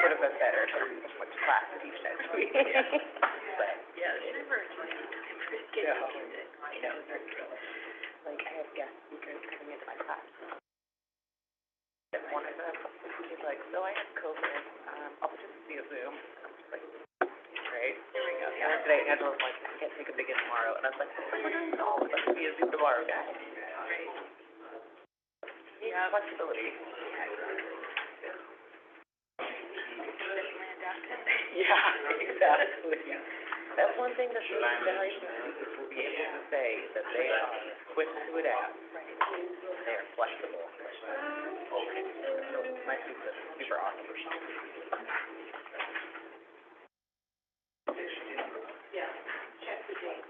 would have been better to switch classes each next week. But, Yeah, there's never a time for getting into it. I know, like, I have guest speakers coming into my class. And one of them, he's like, so I have COVID, I'll just via Zoom. I'm just like, great, here we go. And today Angela's like, I can't take a big in tomorrow. And I was like, we're doing it all, let's via Zoom tomorrow, guys. Right. Yeah, flexibility. Definitely adapted. Yeah, exactly. That's one thing that the generation of speakers will be able to say, that they are quick to adapt. They are flexible. So my speakers are super awesome. Yeah, check the date.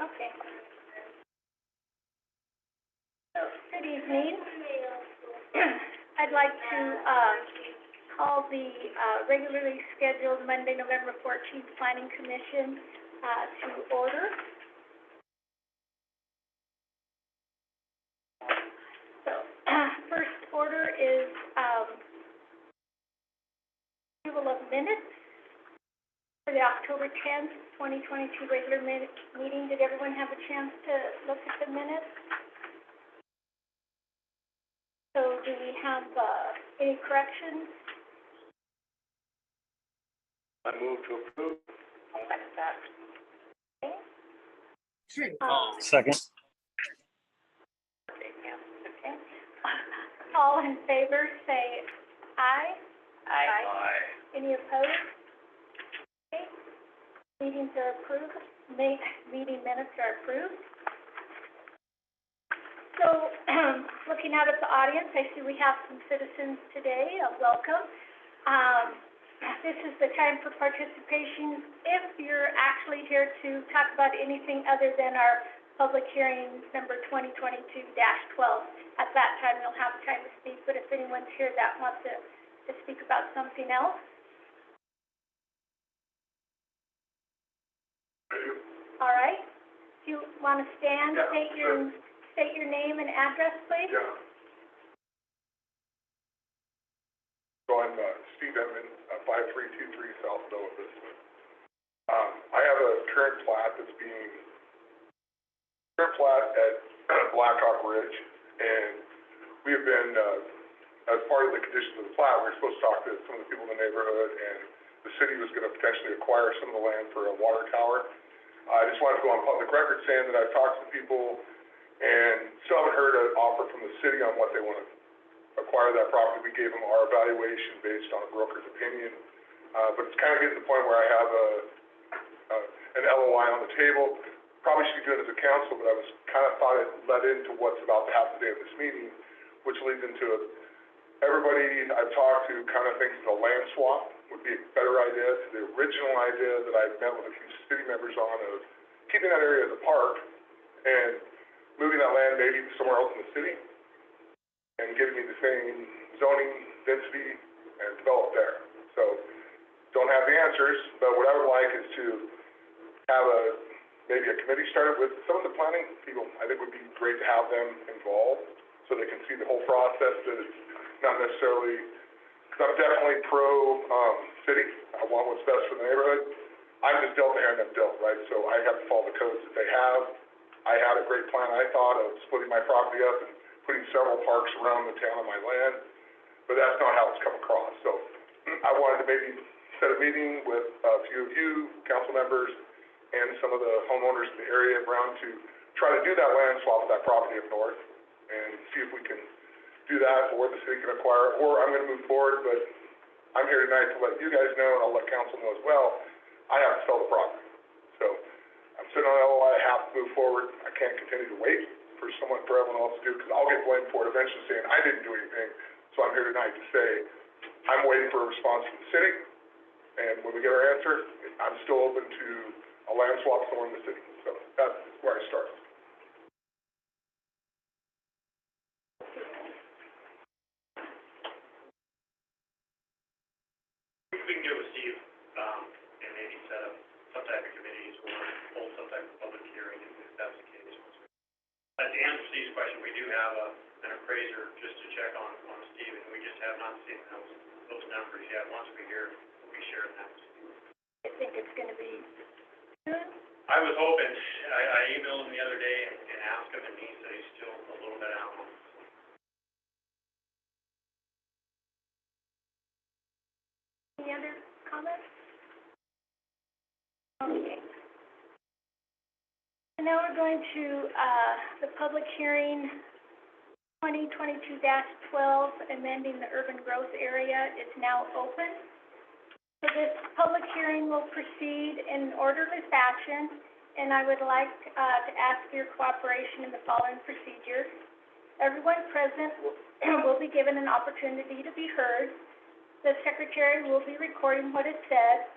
Okay. So, good evening. I'd like to, call the, regularly scheduled Monday, November 14th Planning Commission, to order. So, first order is, approval of minutes for the October 10th, 2022 regular meeting. Did everyone have a chance to look at the minutes? So do we have, any corrections? I move to approve. I'll second that. Okay. Second. Okay. All in favor, say aye. Aye. Any opposed? Okay. Meetings are approved. Meeting minutes are approved. So, looking out at the audience, I see we have some citizens today. Welcome. This is the time for participation. If you're actually here to talk about anything other than our public hearing number 2022-12, at that time you'll have time to speak. But if anyone's here that wants to speak about something else. All right. Do you want to stand? Yeah, State your name and address, please. Yeah. So I'm Steve Edmond, 5323 South Noah Vista. I have a current plat at Blackhawk Ridge, and we have been, as part of the conditions of the plat, we were supposed to talk to some of the people in the neighborhood, and the city was going to potentially acquire some of the land for a water tower. I just wanted to go on public record saying that I've talked to people and still haven't heard an offer from the city on what they want to acquire that property. We gave them our evaluation based on a broker's opinion, but it's kind of getting to the point where I have an LOI on the table. probably should be doing it as a council, but I was kind of thought it led into what's about to happen today at this meeting, which leads into everybody I've talked to kind of thinks that a land swap would be a better idea to the original idea that I met with a few city members on of keeping that area as a park and moving that land maybe to somewhere else in the city and giving me the same zoning density and develop there. So, don't have the answers, but what I would like is to have maybe a committee started with some of the planning people. I think would be great to have them involved so they can see the whole process, that it's not necessarily, because I'm definitely pro-city. I want what's best for the neighborhood. I'm just dealt the hand I'm dealt, right? So I have to follow the codes that they have. I had a great plan, I thought, of splitting my property up and putting several parks around the town on my land, but that's not how it's come across. So I wanted to maybe set a meeting with a few of you, council members, and some of the homeowners in the area around to try to do that land swap of that property up north and see if we can do that, or the city can acquire, or I'm gonna move forward, but I'm here tonight to let you guys know, and I'll let council know as well, I have to sell the property. So I'm sitting on LOI, I have to move forward. I can't continue to wait for everyone else to do, because I'll get blamed for it eventually saying I didn't do anything. So I'm here tonight to say, I'm waiting for a response from the city, and when we get our answer, I'm still open to a land swap somewhere in the city. So that's where I start. We can get with Steve, and maybe set up some type of committees or hold some type of public hearing if that's the case. To answer Steve's question, we do have an appraiser just to check on Steve, and we just have not seen those numbers yet. Once we hear, we'll be sharing that with Steve. I think it's gonna be soon. I was hoping, I emailed him the other day and asked him, and he said he's still a little bit out. Any other comments? Okay. And now we're going to, the public hearing 2022-12, amending the urban growth area is now open. So this public hearing will proceed in orderly fashion, and I would like to ask your cooperation in the following procedure. Everyone present will be given an opportunity to be heard. The secretary will be recording what is said.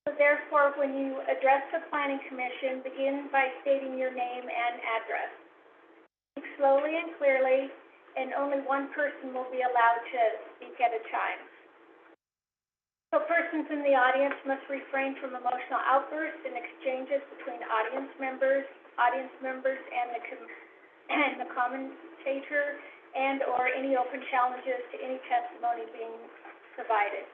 So therefore, when you address the planning commission, begin by stating your name and address. Speak slowly and clearly, and only one person will be allowed to speak at a time. So persons in the audience must refrain from emotional outbursts and exchanges between audience members, and the commentator, and/or any open challenges to any testimony being provided.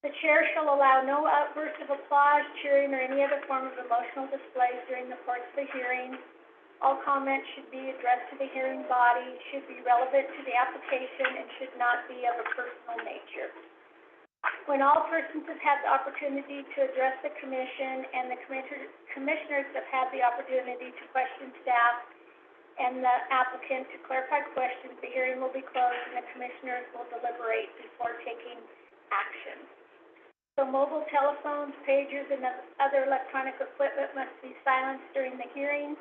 The chair shall allow no outbursts of applause, cheering, or any other form of emotional displays during the course of the hearing. All comments should be addressed to the hearing body, should be relevant to the application, and should not be of a personal nature. When all persons have had the opportunity to address the commission and the commissioners have had the opportunity to question staff and the applicant to clarify questions, the hearing will be closed and the commissioners will deliberate before taking action. So mobile telephones, pagers, and other electronic equipment must be silenced during the hearing.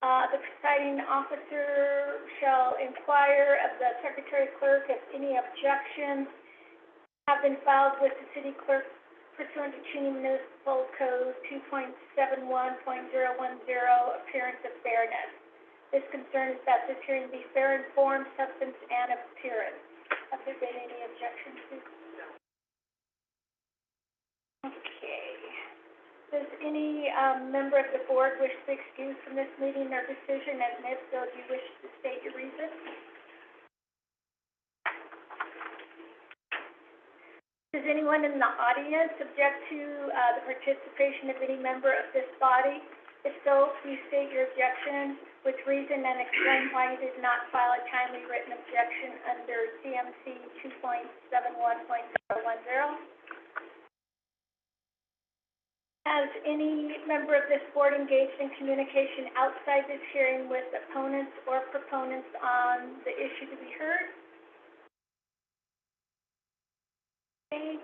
The presiding officer shall inquire of the secretary clerk if any objections have been filed with the city clerk pursuant to Cheney Municipal Code 2.71.010, appearance of fairness. This concern is that this hearing be fair in form, substance, and appearance. Have there been any objections to? No. Okay. Does any member of the board wish to excuse from this meeting or decision, and if so, do you wish to state your reason? Does anyone in the audience object to the participation of any member of this body? If so, please state your objection with reason and explain why you did not file a timely written objection under CMC 2.71.010. Has any member of this board engaged in communication outside this hearing with opponents or proponents on the issue to be heard? Okay.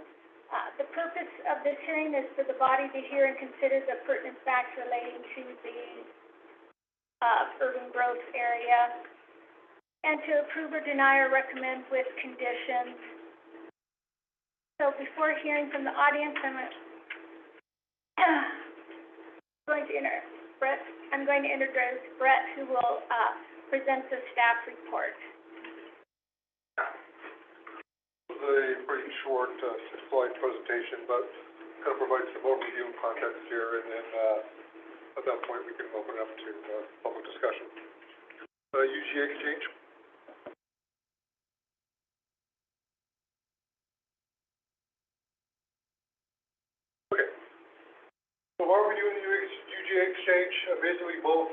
The purpose of this hearing is for the body to hear and consider the pertinent facts relating to the, urban growth area, and to approve or deny or recommend with conditions. So before hearing from the audience, I'm going to introduce Brett, who will, present the staff report. This is a pretty short, six-slide presentation, but kind of provide some overview and context here, and then, at that point, we can open it up to, public discussion. UGA exchange. Okay. So why are we doing the UGA exchange? Basically both,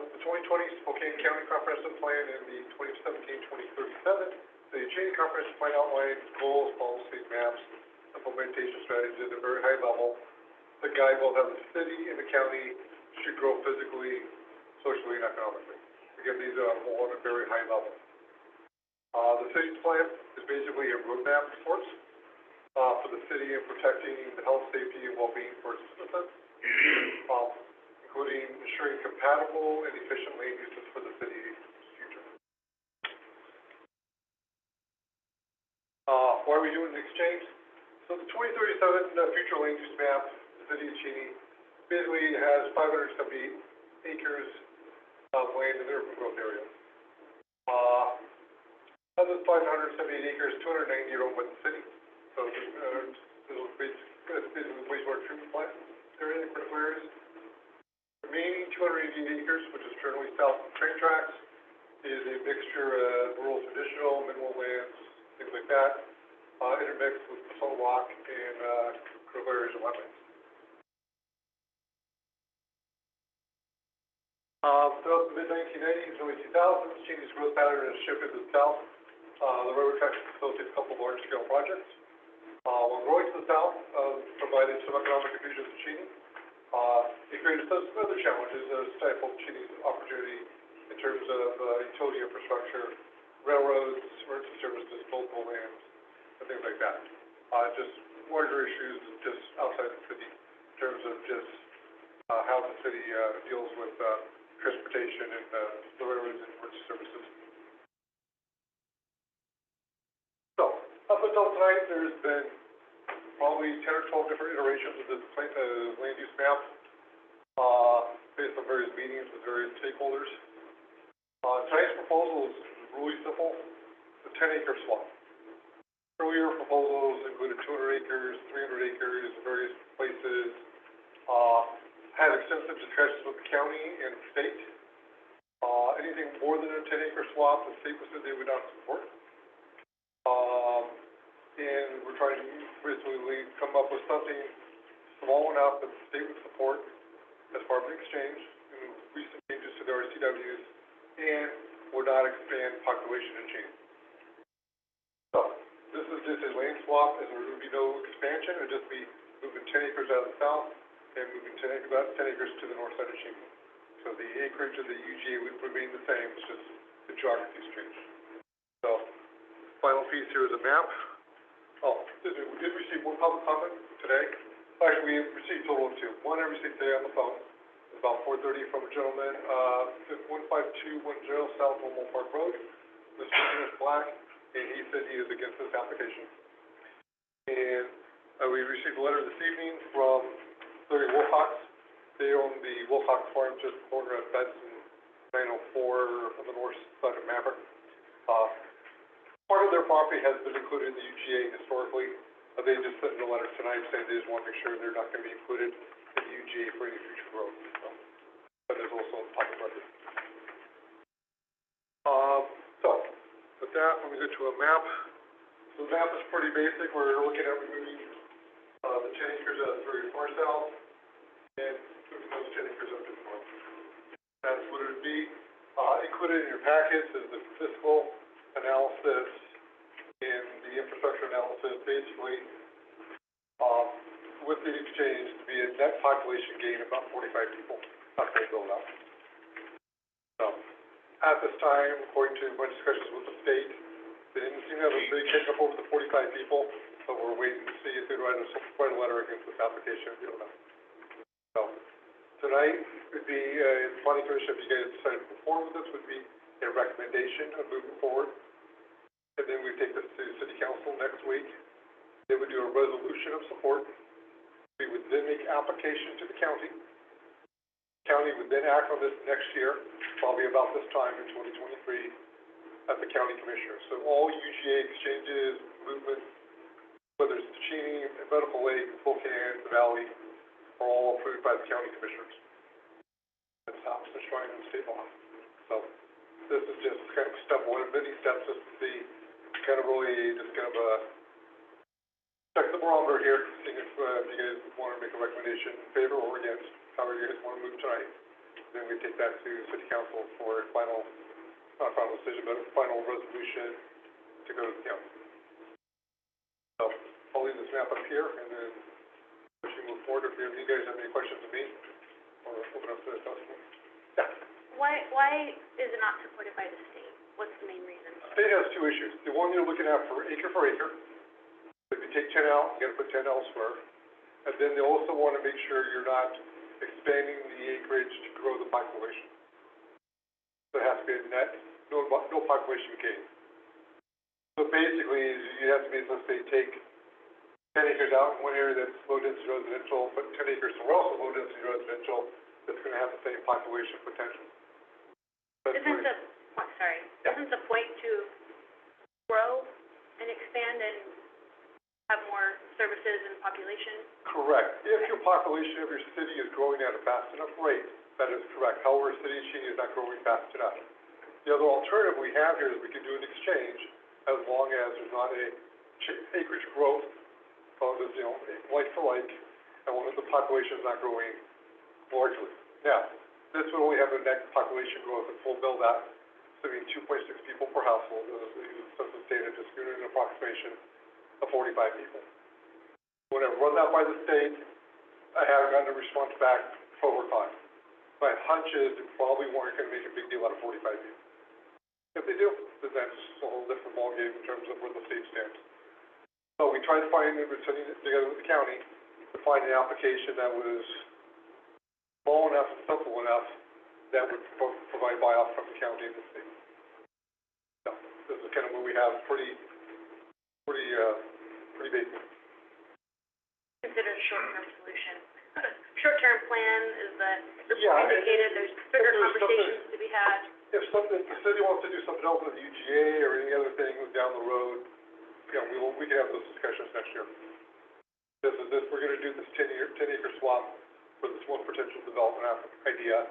the 2020 Spokane County Comprehensive Plan and the 2017-2037. The Cheney Comprehensive Plan outlines goals, policies, maps, implementation strategies at a very high level. The guide both how the city and the county should grow physically, socially, and economically. Again, these are all at a very high level. The city's plan is basically a roadmap of sorts, for the city in protecting the health, safety, and well-being for its citizens, including ensuring compatible and efficient land uses for the city's future. Why are we doing the exchange? So the 2037 future land use map, the city of Cheney, basically has 578 acres of land in the urban growth area. Of those 578 acres, 290 are owned by the city. So this is basically wastewater treatment plant area, critical areas. The remaining 288 acres, which is generally south of train tracks, is a mixture of rural traditional, mineral lands, things like that, intermixed with soil rock and critical areas of wetlands. Throughout the mid-1990s, early 2000s, Cheney's growth pattern has shifted to the south. The railroad tracks facilitated a couple of large-scale projects. While growing to the south, provided some economic infusions to Cheney. It created some other challenges that stifled Cheney's opportunity in terms of utility infrastructure, railroads, emergency services, multiple lands, and things like that. Just larger issues just outside the city in terms of just how the city deals with transportation and the railroads and emergency services. So, up until tonight, there's been probably 10 or 12 different iterations of this land use map, based on various meetings with various stakeholders. Tonight's proposal is really simple. It's a 10-acre swap. Earlier proposals included 200 acres, 300 acres, various places, had extensive discussions with the county and the state. Anything more than a 10-acre swap, the state said they would not support. And we're trying to basically come up with something small enough that the state would support as part of an exchange, and recent changes to the RCWs, and would not expand population and change. So, this is just a land swap, as there would be no expansion. It would just be moving 10 acres out of the south and moving 10 acres to the north side of Cheney. So the acreage of the UGA would remain the same, it's just the geography's changed. So, final piece here is a map. Oh, we did receive one public comment today. Actually, we received a total of two. One I received today on the phone, about 4:30 from a gentleman, 1521 South Wilmore Park Road. Mr. English Black, and he said he is against this application. And we received a letter this evening from Larry Wilcox. They own the Wilcox Farm just corner of Benson, 904 on the north side of Maverick. Part of their property has been included in the UGA historically. They just sent in a letter tonight saying they just want to make sure they're not going to be included in the UGA for any future growth. So, that is also a public record. So, with that, let me go to a map. So the map is pretty basic. We're looking at removing the 10 acres out of the very far south and moving those 10 acres up to the north. That's what it would be. Included in your packets is the fiscal analysis and the infrastructure analysis. Basically, with the exchange, to be a net population gain of about 45 people. Not going to build up. So, at this time, according to my discussions with the state, they didn't seem to have a big take up over the 45 people. So we're waiting to see if they write a letter against this application, we don't know. So, tonight would be, the planning commission, if you guys decide to move forward with this, would be a recommendation of moving forward. And then we take this to city council next week. They would do a resolution of support. We would then make application to the county. County would then act on this next year, probably about this time in 2023, at the county commissioner. So all UGA exchanges, movements, whether it's the Cheney, Medical Lake, Spokane, the Valley, are all approved by the county commissioners. That's how it's enshrined in state law. So this is just kind of step one of many steps, just to see, kind of really just kind of check the barometer here, seeing if you guys want to make a recommendation in favor or against, however you guys want to move tonight. Then we take that to city council for a final, not final decision, but a final resolution to go to the council. So I'll leave this map up here, and then as we move forward, if you guys have any questions of me, or open up to the customer. Yeah. Why is it not supported by the state? What's the main reason? State has two issues. The one you're looking at for acre, if you take 10 out, you gotta put 10 elsewhere. And then they also wanna make sure you're not expanding the acreage to grow the population. So it has to be a net, no population gain. So basically, you have to be, let's say, take 10 acres out in one area that's low density residential, put 10 acres somewhere else with low density residential, that's gonna have the same population potential. Isn't the point to grow and expand and have more services and population? Correct. If your population of your city is growing at a fast enough rate, that is correct. However, city of Cheney is not growing fast enough. The other alternative we have here is we can do an exchange as long as there's not a acreage growth, like for like, and one of the population is not growing largely. Now, this would only have a net population growth at full build out, assuming 2.6 people per household, census data, just doing an approximation of 45 people. When I run that by the state, I haven't gotten a response back for over time. My hunch is they probably weren't going to make a big deal out of 45 people. If they do, then that's a whole different ballgame in terms of where the state stands. So we tried to find, we're sitting together with the county, to find an application that was small enough and simple enough that would provide buy-off from the county and the state. So this is kind of where we have pretty basic. Consider a short-term solution. Short-term plan is the Yeah, indicated, there's bigger conversations to be had. If the city wants to do something else with the UGA or any other things down the road, we can have those discussions next year. We're gonna do this 10 acre swap for this one potential development idea.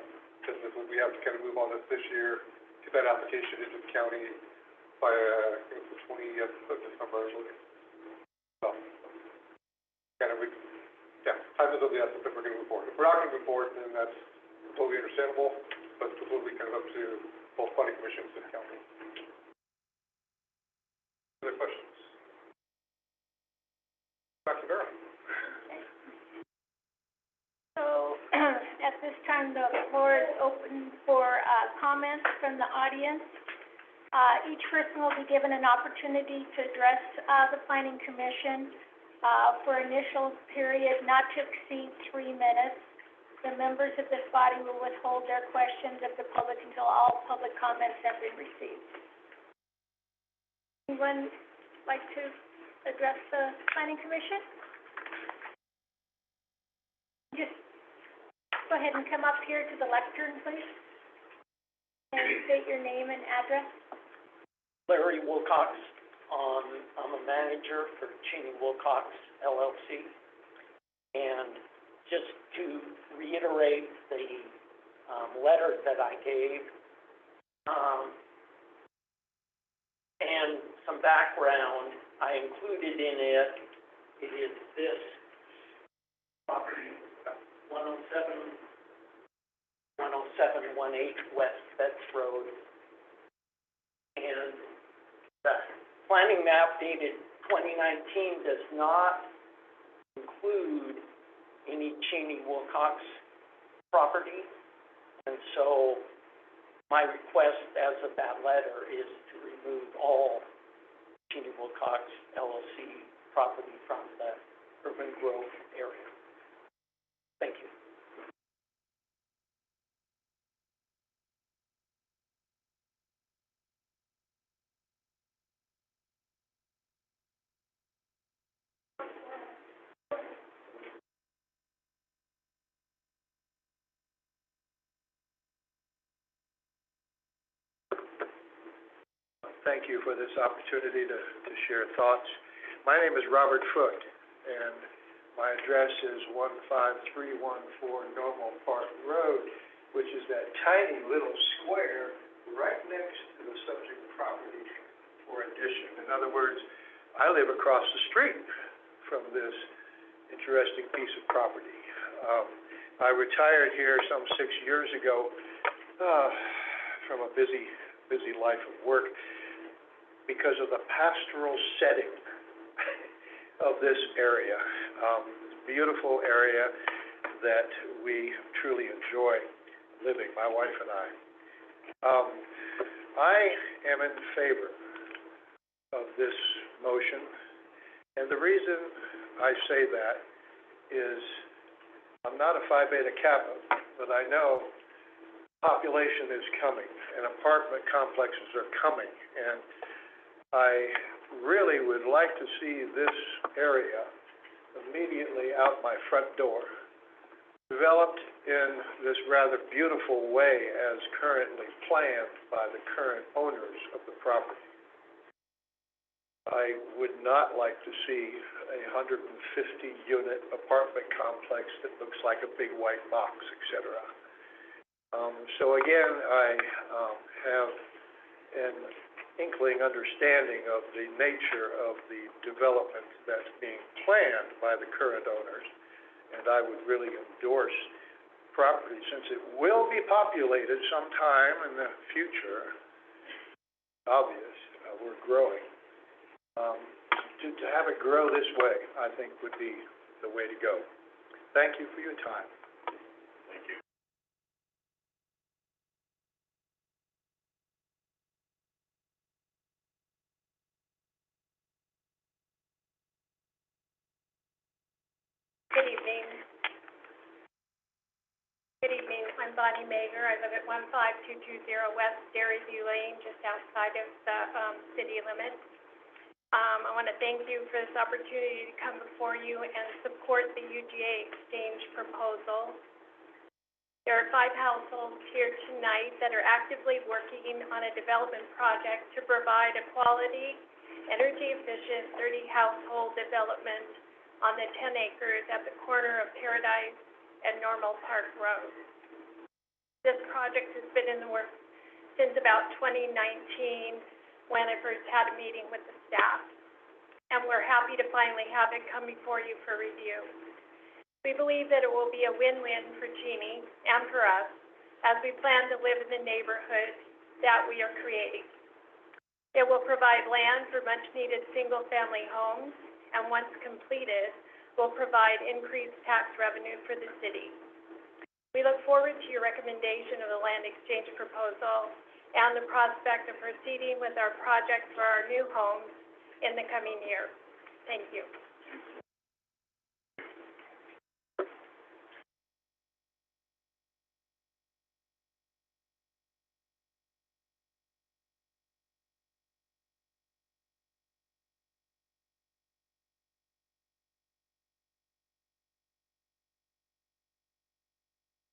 We have to kind of move on this year, get that application into the county by, I think it's the 20th of December, I believe. So, time is of the essence if we're gonna move forward. If we're not gonna move forward, then that's totally understandable, but it's totally kind of up to both planning commissions and the county. Other questions? Dr. Barrow? So, at this time, the floor is open for, comments from the audience. Each person will be given an opportunity to address, the planning commission, for initial period not to exceed 3 minutes. The members of this body will withhold their questions of the public until all public comments have been received. Anyone like to address the planning commission? Just go ahead and come up here to the lectern, please, and state your name and address. Larry Wilcox. I'm a manager for Cheney Wilcox LLC. And just to reiterate the letter that I gave, and some background, I included in it, it is this property, 10718 West Betts Road. And the planning map dated 2019 does not include any Cheney Wilcox property. And so my request as of that letter is to remove all Cheney Wilcox LLC property from the urban growth area. Thank you. Thank you for this opportunity to share thoughts. My name is Robert Foote, and my address is 15314 Normal Park Road, which is that tiny little square right next to the subject property for addition. In other words, I live across the street from this interesting piece of property. I retired here some 6 years ago from a busy life of work because of the pastoral setting of this area. Beautiful area that we truly enjoy living, my wife and I. I am in favor of this motion, and the reason I say that is I'm not a Phi Beta Kappa, but I know population is coming and apartment complexes are coming, and I really would like to see this area immediately out my front door developed in this rather beautiful way as currently planned by the current owners of the property. I would not like to see a 150-unit apartment complex that looks like a big white box, etc. So again, I have an inkling understanding of the nature of the development that's being planned by the current owners, and I would really endorse property since it will be populated sometime in the future. Obvious, we're growing. To have it grow this way, I think would be the way to go. Thank you for your time. Thank you. Good evening. Good evening. I'm Bonnie Mager. I live at 15220 West Dairyview Lane, just outside of the city limits. I want to thank you for this opportunity to come before you and support the UGA exchange proposal. There are 5 households here tonight that are actively working on a development project to provide a quality, energy-efficient 30-household development on the 10 acres at the corner of Paradise and Normal Park Road. This project has been in the works since about 2019, when I first had a meeting with the staff, and we're happy to finally have it come before you for review. We believe that it will be a win-win for Cheney and for us as we plan to live in the neighborhood that we are creating. It will provide land for much-needed single-family homes, and once completed, will provide increased tax revenue for the city. We look forward to your recommendation of the land exchange proposal and the prospect of proceeding with our project for our new homes in the coming year. Thank you.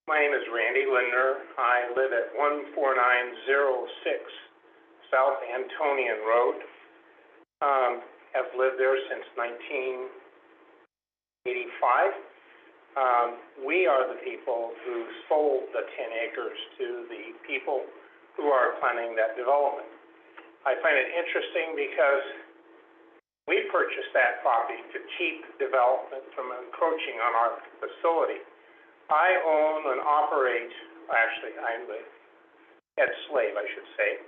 My name is Randy Lindner. I live at 14906 South Antonian Road. Have lived there since 1985. We are the people who sold the 10 acres to the people who are planning that development. I find it interesting because we purchased that property to keep development from encroaching on our facility. I own and operate, actually, I'm the head slave, I should say,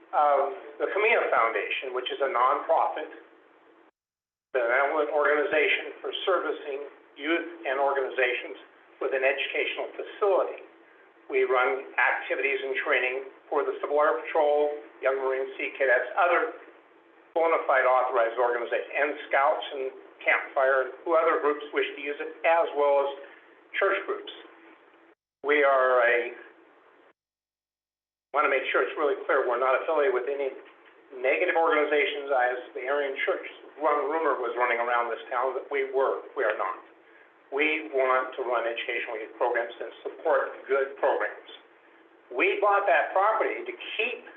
of the Camino Foundation, which is a nonprofit benevolent organization for servicing youth and organizations with an educational facility. We run activities and training for the Civil Water Patrol, Young Marine Sea Cadets, other bona fide authorized organization, and Scouts and Campfire, and who other groups wish to use it, as well as church groups. We are want to make sure it's really clear, we're not affiliated with any negative organizations, as the Aryan Church rumor was running around this town that we are not. We want to run educational youth programs and support good programs. We bought that property to keep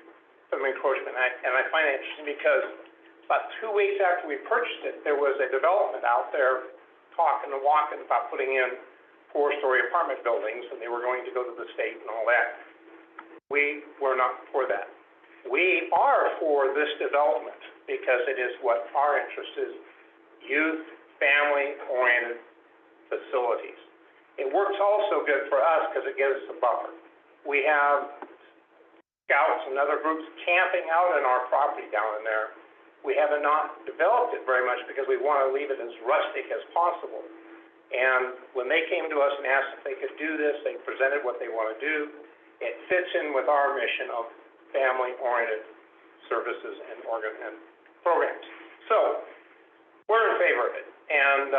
from encroachment, and I find it interesting because about 2 weeks after we purchased it, there was a development out there talking and walking about putting in 4-story apartment buildings, and they were going to go to the state and all that. We were not for that. We are for this development because it is what our interest is, youth, family-oriented facilities. It works also good for us because it gives us a buffer. We have Scouts and other groups camping out in our property down in there. We have not developed it very much because we want to leave it as rustic as possible. And when they came to us and asked if they could do this, they presented what they want to do. It fits in with our mission of family-oriented services and programs. So, we're in favor of it, and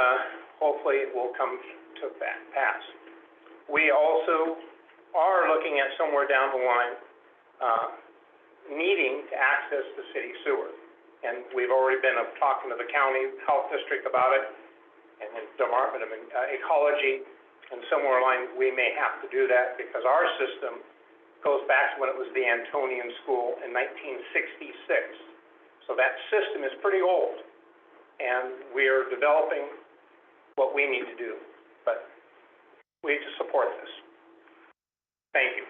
hopefully it will come to pass. We also are looking at somewhere down the line needing to access the city sewer. And we've already been talking to the county health district about it, and the Department of Ecology, and somewhere along we may have to do that because our system goes back to when it was the Antonian School in 1966. So that system is pretty old, and we are developing what we need to do. But we need to support this. Thank you.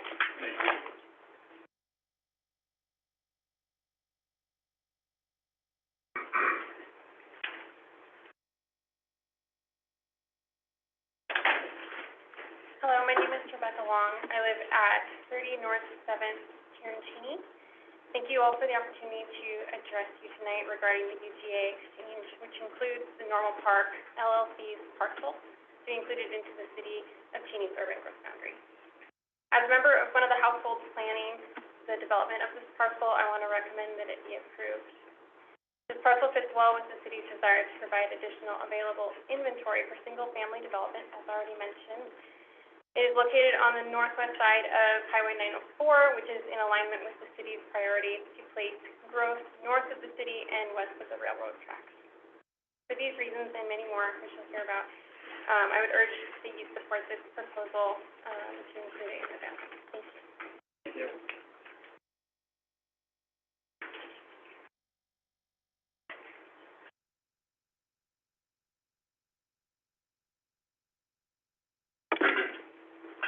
Hello, my name is Rebecca Long. I live at 30 North 7th here in Cheney. Thank you all for the opportunity to address you tonight regarding the UGA exchange, which includes the Normal Park LLC's parcel to be included into the city of Cheney's urban growth boundary. As a member of one of the households planning the development of this parcel, I want to recommend that it be approved. This parcel fits well with the city's desire to provide additional available inventory for single-family development, as already mentioned. It is located on the northwest side of Highway 904, which is in alignment with the city's priority to place growth north of the city and west of the railroad tracks. For these reasons and many more, which you'll hear about, I would urge that you support this proposal to include it in the bill. Thank you. Thank you.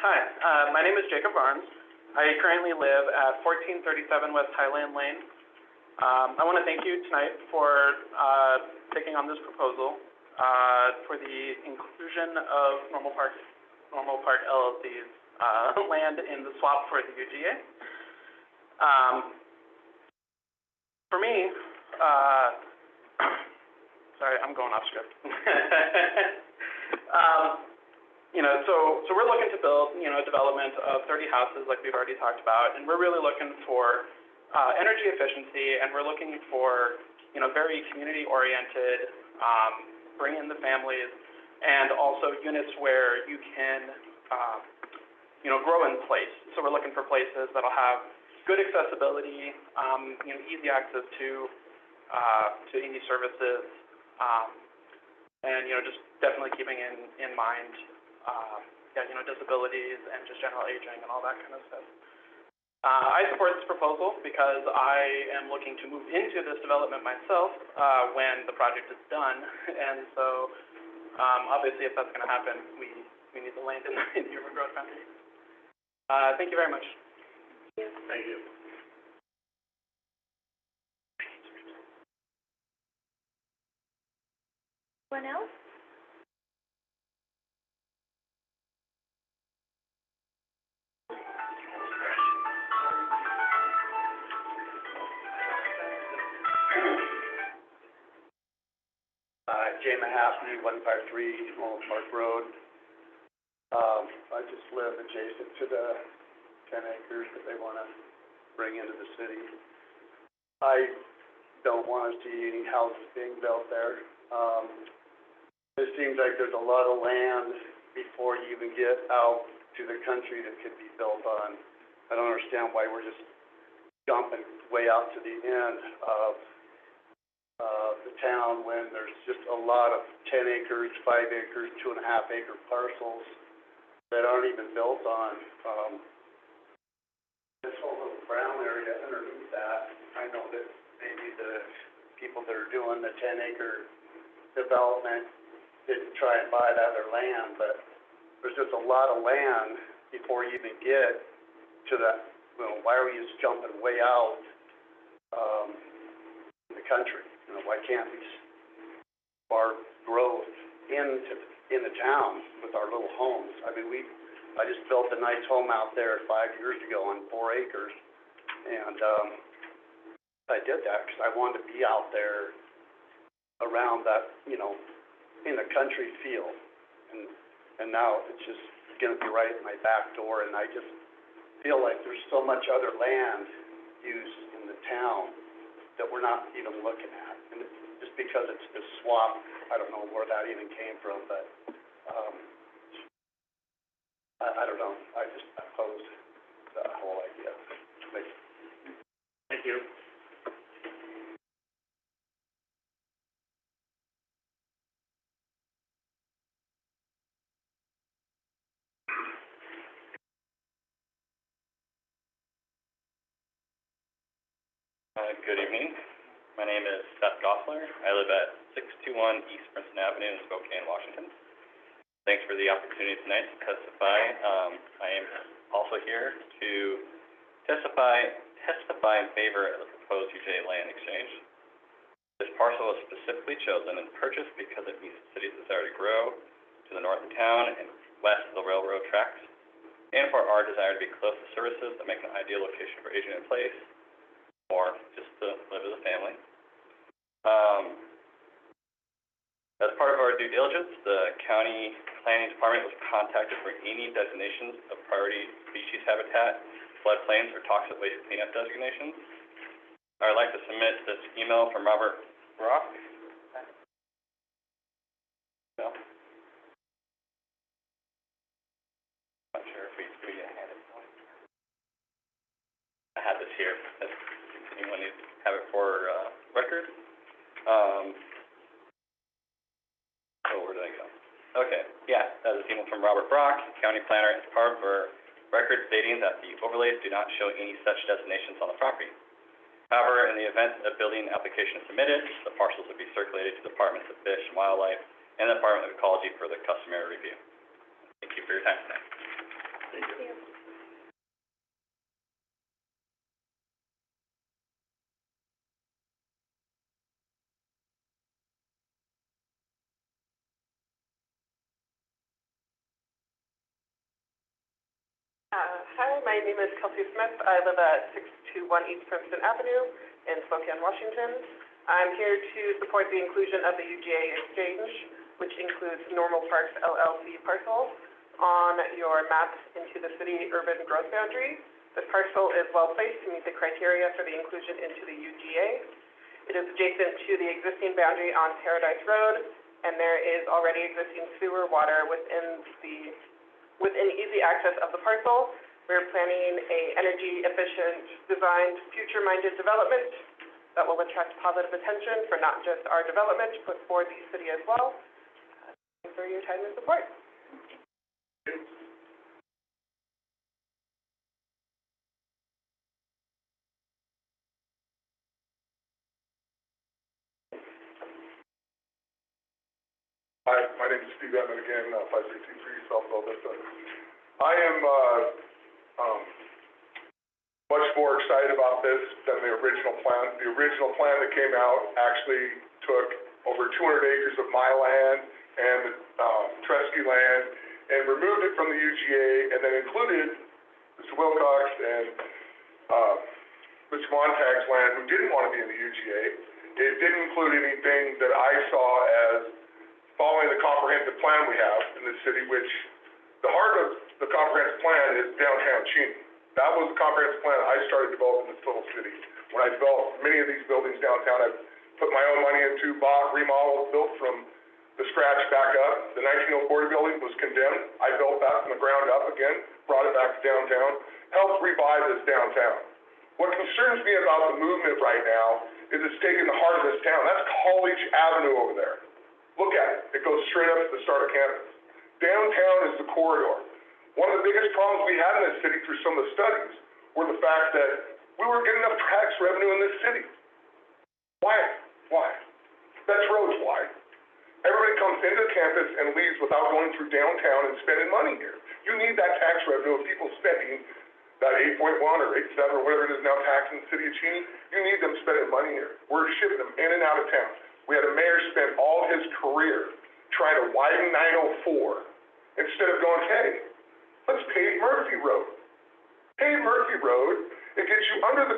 Hi, my name is Jacob Barnes. I currently live at 1437 West Highland Lane. I want to thank you tonight for taking on this proposal for the inclusion of Normal Park LLC's land in the swap for the UGA. For me, sorry, I'm going off script. So we're looking to build, a development of 30 houses like we've already talked about, and we're really looking for energy efficiency, and we're looking for, very community-oriented, bring in the families, and also units where you can, grow in place. So we're looking for places that'll have good accessibility, easy access to any services, and, just definitely keeping in mind, disabilities and just general aging and all that kind of stuff. I support this proposal because I am looking to move into this development myself when the project is done, and so obviously if that's going to happen, we need the land in the urban growth boundary. Thank you very much. Thank you. Anyone else? Jay Mahaffey, 153 Normal Park Road. I just live adjacent to the 10 acres that they want to bring into the city. I don't want to see any houses being built there. It seems like there's a lot of land before you even get out to the country that could be built on. I don't understand why we're just jumping way out to the end of the town when there's just a lot of 10 acres, 5 acres, 2.5 acre parcels that aren't even built on. This whole little brown area underneath that, I know that maybe the people that are doing the 10 acre development didn't try and buy that other land, but there's just a lot of land before you even get to that. You know, why are we just jumping way out in the country? You know, why can't we spark growth in the town with our little homes? I mean, I just built a nice home out there 5 years ago on 4 acres, and I did that because I wanted to be out there around that, you know, in a country feel, and now it's just going to be right at my back door, and I just feel like there's so much other land use in the town that we're not even looking at, and it's just because it's this swamp. I don't know where that even came from, but I don't know. I just oppose that whole idea. Thank you. Good evening. My name is Seth Gossler. I live at 621 East Princeton Avenue in Spokane, Washington. Thanks for the opportunity tonight to testify. I am also here to testify in favor of the proposed UJ land exchange. This parcel was specifically chosen and purchased because it meets the city's desire to grow to the north of town and west of the railroad tracks, and for our desire to be close to services that make an ideal location for aging in place, or just to live as a family. As part of our due diligence, the county planning department was contacted for any designations of priority species habitat, floodplains, or toxic waste cleanup designations. I would like to submit this email from Robert Brock. No? Not sure if we had it. I had this here. If anyone needs to have it for record. Oh, where did I go? Okay, yeah, that is an email from Robert Brock, county planner, as part of our record stating that the overlays do not show any such designations on the property. However, in the event a building application is submitted, the parcels will be circulated to the Departments of Fish and Wildlife and the Department of Ecology for the customary review. Thank you for your time tonight. Thank you. Hi, my name is Kelsey Smith. I live at 621 East Princeton Avenue in Spokane, Washington. I'm here to support the inclusion of the UGA exchange, which includes Normal Parks LLC parcel on your map into the city urban growth boundary. This parcel is well placed to meet the criteria for the inclusion into the UGA. It is adjacent to the existing boundary on Paradise Road, and there is already existing sewer water within easy access of the parcel. We're planning a energy efficient, designed, future-minded development that will attract positive attention for not just our development, but for the city as well. Thanks for your time and support. Hi, my name is Steve Edmond again, 5323 South Bell Vista. I am much more excited about this than the original plan. The original plan that came out actually took over 200 acres of my land and Tresky land and removed it from the UGA and then included Mr. Wilcox and Mr. Montag's land, who didn't want to be in the UGA. It didn't include anything that I saw as following the comprehensive plan we have in the city, which the heart of the comprehensive plan is downtown Cheney. That was the comprehensive plan I started developing this little city. When I developed many of these buildings downtown, I put my own money into, bought, remodeled, built from the scratch back up. The 1904 building was condemned. I built that from the ground up again, brought it back to downtown, helped revive this downtown. What concerns me about the movement right now is it's taking the heart of this town. That's College Avenue over there. Look at it. It goes straight up to the start of campus. Downtown is the corridor. One of the biggest problems we had in this city through some of the studies were the fact that we weren't getting enough tax revenue in this city. Why? That's roads why. Everybody comes into campus and leaves without going through downtown and spending money here. You need that tax revenue of people spending that 8.1 or 8.7 or whatever it is now taxed in the city of Cheney. You need them spending money here. We're shipping them in and out of town. We had a mayor spend all his career trying to widen 904 instead of going, hey, let's pave Murphy Road. Pave Murphy Road, it gets you under the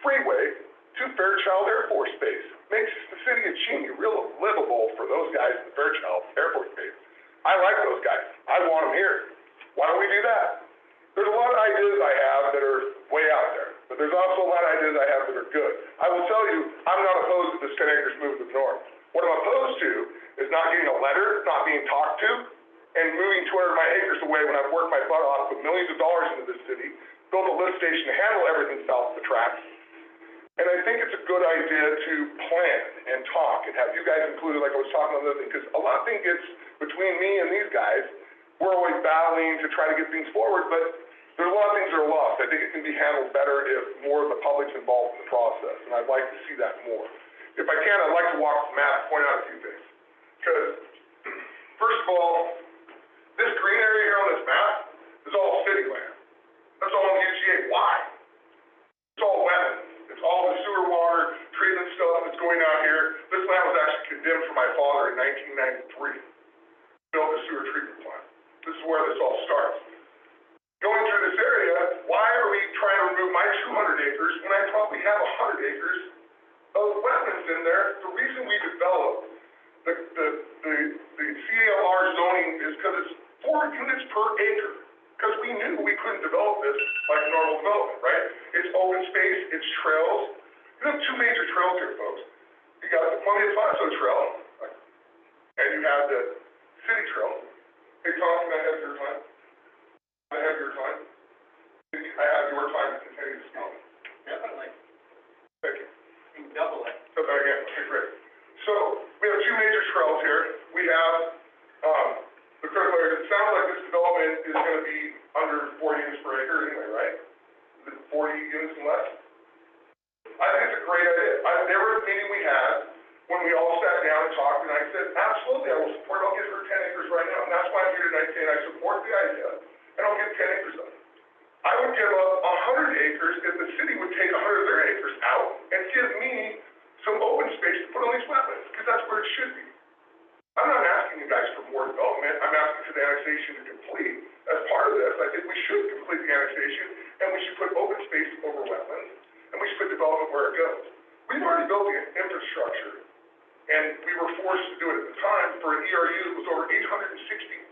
freeway to Fairchild Air Force Base. Makes the city of Cheney real livable for those guys in the Fairchild Air Force Base. I like those guys. I want them here. Why don't we do that? There's a lot of ideas I have that are way out there, but there's also a lot of ideas I have that are good. I will tell you, I'm not opposed to this 10 acres moving to the north. What I'm opposed to is not getting a letter, not being talked to, and moving 200 of my acres away when I've worked my butt off, put millions of dollars into this city, built a lift station to handle everything south of the tracks. And I think it's a good idea to plan and talk and have you guys included, like I was talking about the other thing, because a lot of things gets between me and these guys. We're always battling to try to get things forward, but there's a lot of things that are lost. I think it can be handled better if more of the public's involved in the process, and I'd like to see that more. If I can, I'd like to walk the map and point out a few things. Because, first of all, this green area here on this map is all city land. That's all in the UGA. Why? It's all wetlands. It's all the sewer water, treatment stuff that's going out here. This land was actually condemned for my father in 1993. Built a sewer treatment plant. This is where this all starts. Going through this area, why are we trying to remove my 200 acres when I probably have 100 acres of wetlands in there? The reason we developed the CALR zoning is because it's 4 units per acre. Because we knew we couldn't develop this like normal development, right? It's open space, it's trails. You have 2 major trails here, folks. You got the Columbia Plateau Trail, and you have the City Trail. Hey, Tom, can I have your time? I have your time. I have your time to continue to speak. Definitely. Thank you. You can double it. So that again, okay, great. So we have 2 major trails here. We have the critical areas. It sounds like this development is going to be under 4 units per acre anyway, right? Is it 40 units and less? I think it's a great idea. There was a meeting we had when we all sat down and talked, and I said, absolutely, I will support. I'll give her 10 acres right now, and that's why I'm here tonight saying I support the idea. And I'll give 10 acres up. I would give up 100 acres if the city would take 100 of their acres out and give me some open space to put on these wetlands, because that's where it should be. I'm not asking you guys for more development. I'm asking for the annexation to complete. As part of this, I think we should complete the annexation, and we should put open space over wetlands, and we should put development where it goes. We've already built the infrastructure, and we were forced to do it at the time for an ERU that was over 860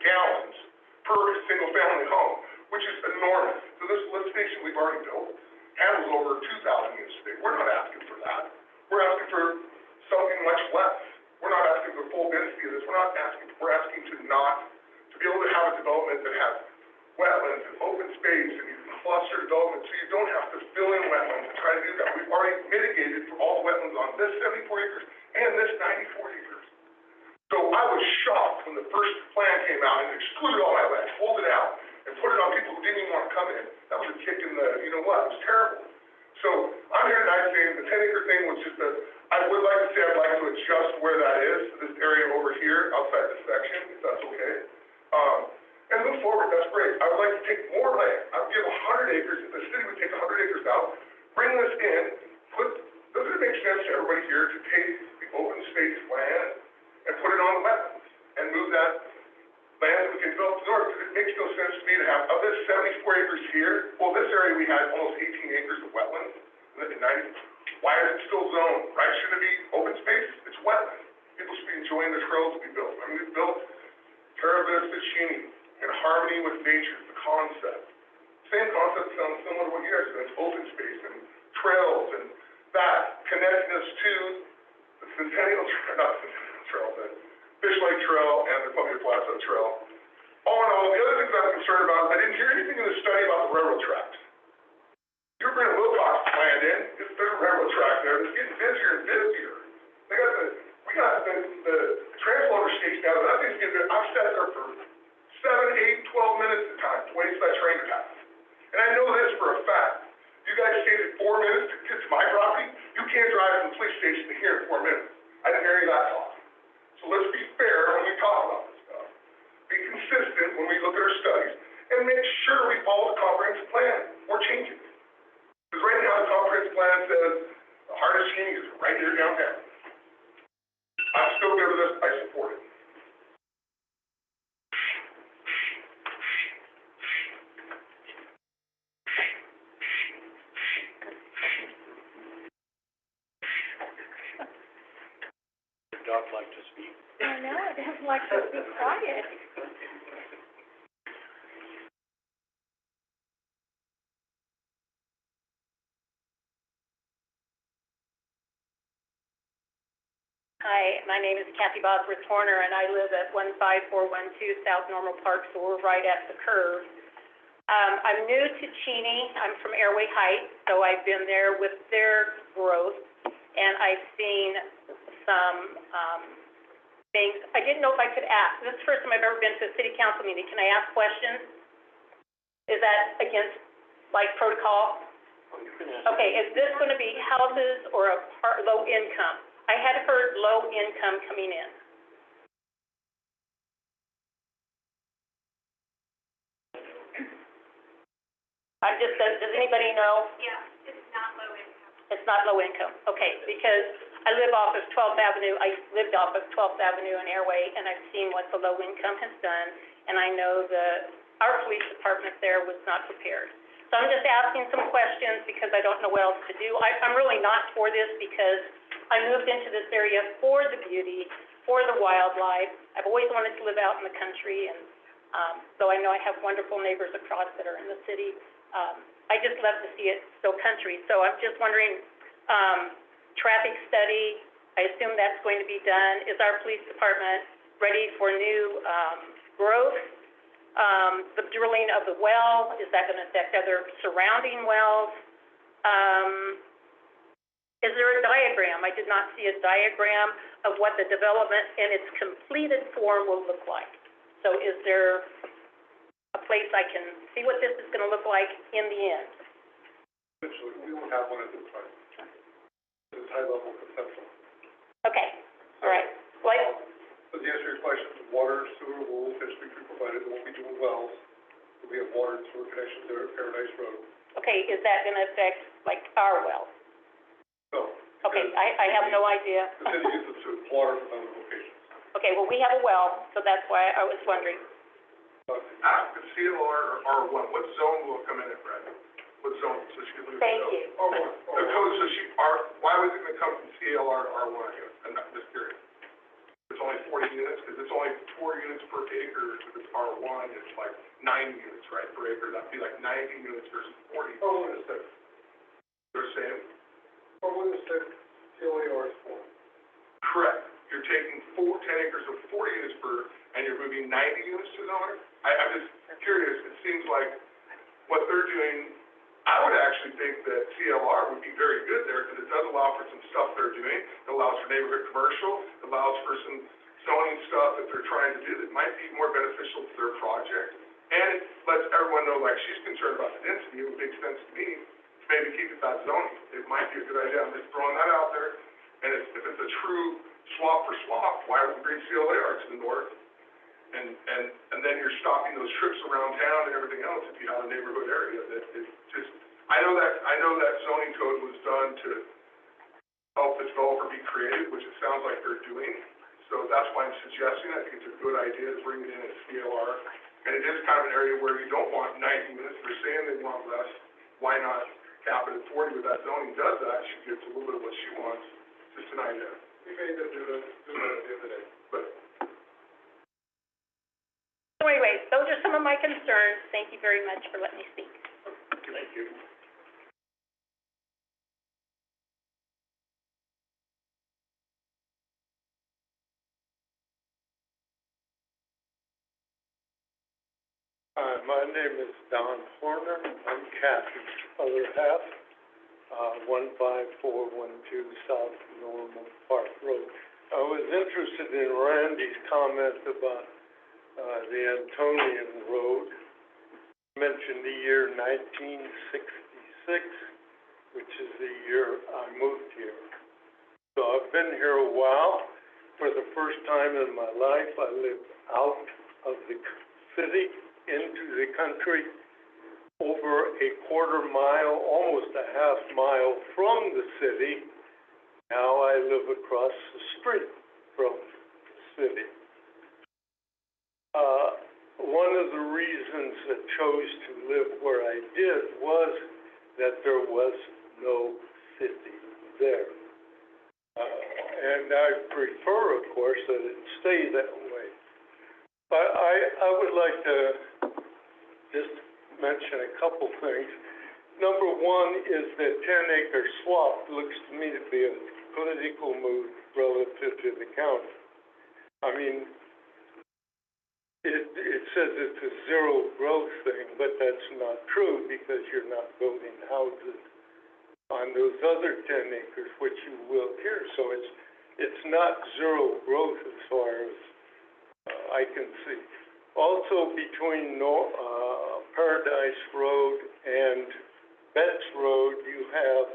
gallons per single-family home, which is enormous. So this lift station we've already built handles over 2,000 units a day. We're not asking for that. We're asking for something much less. We're not asking for full density of this. We're asking to be able to have a development that has wetlands and open space, and you can cluster development so you don't have to fill in wetlands and try to do that. We've already mitigated for all the wetlands on this 74 acres and this 94 acres. So I was shocked when the first plan came out and excluded all my land, pulled it out, and put it on people who didn't even want to come in. That was a kick in the, you know what, it was terrible. So I'm here tonight saying the 10-acre thing was just I would like to say I'd like to adjust where that is, this area over here, outside this section, if that's okay. And move forward, that's great. I would like to take more land. I would give 100 acres, if the city would take 100 acres out, bring this in, does it make sense to everybody here to take the open space land and put it on the wetlands and move that land that we can develop to the north? Because it makes no sense to me to have, of this 74 acres here, well, this area we had almost 18 acres of wetlands in 90. Why is it still zoned, right? Shouldn't it be open space? It's wetland. People should be enjoying the trails we built. I mean, we built Terra Vista Cheney in harmony with nature, the concept. Same concept sounds similar to what you guys have done, open space and trails and that, connecting us to the Centennial, not Centennial Trail, but Fish Lake Trail and the Columbia Plaza Trail. All in all, the other things I'm concerned about, I didn't hear anything in the study about the railroad tracks. You were bringing Wilcox land in, there's a railroad track there, it's getting busier and busier. We got the transloader station out of that thing's getting, I've sat there for 7, 8, 12 minutes at times, waiting for that train to pass. And I know this for a fact. You guys stated 4 minutes to get to my property, you can't drive from the police station to here in 4 minutes. I didn't hear any of that talk. So let's be fair when we talk about this stuff. Be consistent when we look at our studies, and make sure we follow the comprehensive plan or change it. Because right now, the comprehensive plan says the heart of Cheney is right here downtown. I'm still good with this, I support it. Would Doc like to speak? I know, it doesn't like to be quiet. Hi, my name is Kathy Bosworth Horner, and I live at 15412 South Normal Park, so we're right at the curve. I'm new to Cheney. I'm from Airway Heights, so I've been there with their growth, and I've seen some things. I didn't know if I could ask. This is the first time I've ever been to a city council meeting. Can I ask questions? Is that against, like, protocol? Okay, is this going to be houses or low income? I had heard low income coming in. I just said, does anybody know? Yeah, it's not low income. It's not low income, okay, because I live off of 12th Avenue, I lived off of 12th Avenue and Airway, and I've seen what the low income has done, and I know our police department there was not prepared. So I'm just asking some questions because I don't know what else to do. I'm really not for this because I moved into this area for the beauty, for the wildlife. I've always wanted to live out in the country, and though I know I have wonderful neighbors across that are in the city, I just love to see it still country. So I'm just wondering, traffic study, I assume that's going to be done. Is our police department ready for new growth? The drilling of the well, is that going to affect other surrounding wells? Is there a diagram? I did not see a diagram of what the development in its completed form will look like. So is there a place I can see what this is going to look like in the end? Essentially, we don't have one at this time. It's high-level conceptual. Okay, all right. Well, So to answer your question, water, sewer will essentially be provided, there won't be doing wells. We have water and sewer connections there at Paradise Road. okay, is that going to affect, like, our well? No. Okay, I have no idea. The city uses water from other locations. Okay, well, we have a well, so that's why I was wondering. Ask the CLR or R1, what zone will it come in at, Brad? What zone, so she can look at the Thank zone. you. The code, so why was it gonna come from CLR to R1, I guess, and not this period? It's only 40 units, because it's only 4 units per acre, if it's R1, it's like 9 units, right, per acre, that'd be like 90 units versus 40. R1 is 6. They're saying? R1 is 6, CLAR is 4. Correct. You're taking 10 acres of 40 units per, and you're moving 90 units to the owner? I'm just curious, it seems like what they're doing, I would actually think that CLR would be very good there, because it does allow for some stuff they're doing. It allows for neighborhood commercial, it allows for some zoning stuff that they're trying to do that might be more beneficial to their project. And it lets everyone know, like, she's concerned about the density, it would make sense to me to maybe keep it that zoning. It might be a good idea, I'm just throwing that out there. And if it's a true swap for swap, why would we bring CLAR to the north? And then you're stopping those trips around town and everything else if you have a neighborhood area that is just, I know that zoning code was done to help the developer be creative, which it sounds like they're doing. So that's why I'm suggesting, I think it's a good idea to bring it in as CLR. And it is kind of an area where you don't want 90 units, they're saying they want less, why not cap it at 40 with that zoning does that, she gets a little bit of what she wants, just an idea. We may even do that at the end of the day. But So anyway, those are some of my concerns. Thank you very much for letting me speak. you. Hi, my name is Don Horner. I'm Kathy's other half, 15412 South Normal Park Road. I was interested in Randy's comment about the Antonian Road. He mentioned the year 1966, which is the year I moved here. So I've been here a while. For the first time in my life, I lived out of the city into the country, over a quarter mile, almost a half mile from the city. Now I live across the street from the city. One of the reasons I chose to live where I did was that there was no city there. And I prefer, of course, that it stay that way. But I would like to just mention a couple things. Number one is that 10-acre swap looks to me to be a political move relative to the county. I mean, it says it's a zero growth thing, but that's not true because you're not building houses on those other 10 acres, which you will here. So it's not zero growth as far as I can see. Also, between Paradise Road and Betts Road, you have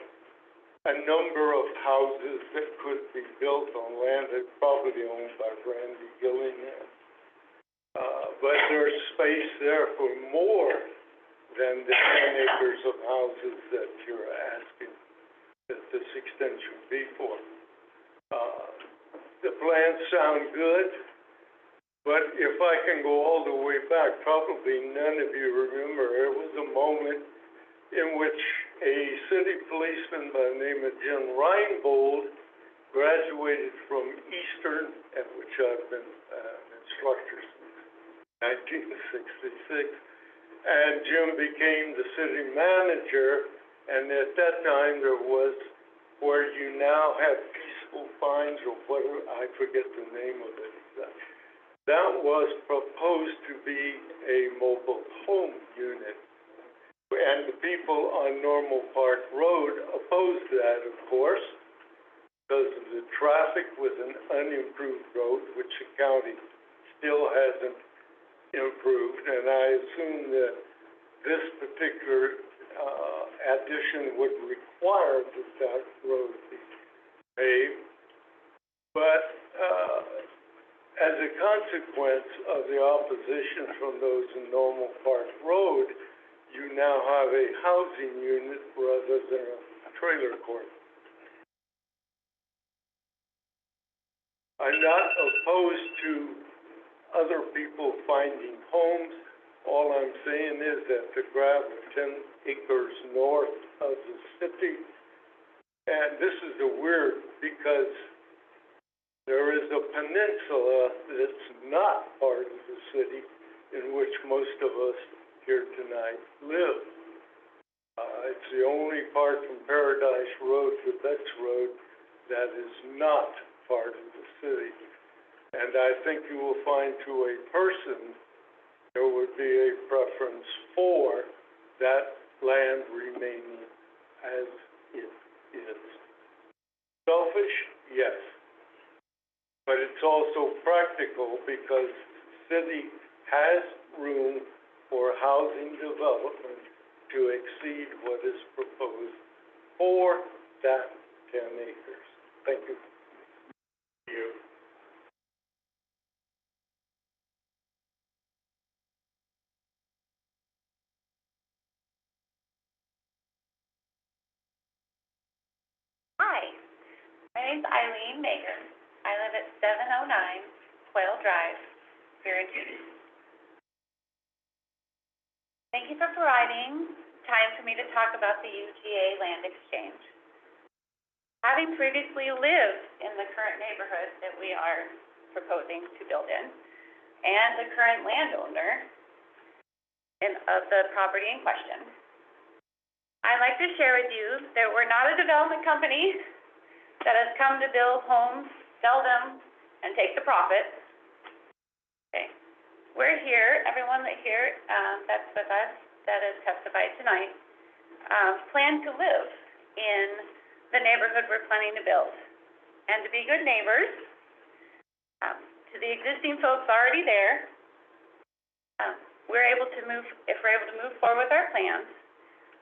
a number of houses that could be built on land that's probably owned by Randy Gillingham. But there's space there for more than the 10 acres of houses that you're asking that this extension be for. The plans sound good, but if I can go all the way back, probably none of you remember, there was a moment in which a city policeman by the name of Jim Reinbold graduated from Eastern, at which I've been an instructor since 1966, and Jim became the city manager, and at that time there was where you now have peaceful fines or whatever, I forget the name of it exactly. That was proposed to be a mobile home unit. And the people on Normal Park Road opposed that, of course, because of the traffic was an unimproved road, which the county still hasn't improved. And I assume that this particular addition would require that that road be paved. But as a consequence of the opposition from those in Normal Park Road, you now have a housing unit rather than a trailer court. I'm not opposed to other people finding homes. All I'm saying is that to grab 10 acres north of the city, and this is weird because there is a peninsula that's not part of the city in which most of us here tonight live. It's the only part from Paradise Road to Betts Road that is not part of the city. And I think you will find to a person there would be a preference for that land remaining as it is. Selfish? Yes. But it's also practical because the city has room for housing development to exceed what is proposed for that 10 acres. Thank you. Hi, my name's Eileen Mager. I live at 709 Quail Drive, here in Cheney. Thank you for providing time for me to talk about the UGA land exchange. Having previously lived in the current neighborhood that we are proposing to build in, and the current landowner of the property in question, I'd like to share with you that we're not a development company that has come to build homes, sell them, and take the profit. Okay. We're here, everyone that's with us, that has testified tonight, plan to live in the neighborhood we're planning to build. And to be good neighbors, to the existing folks already there, if we're able to move forward with our plans,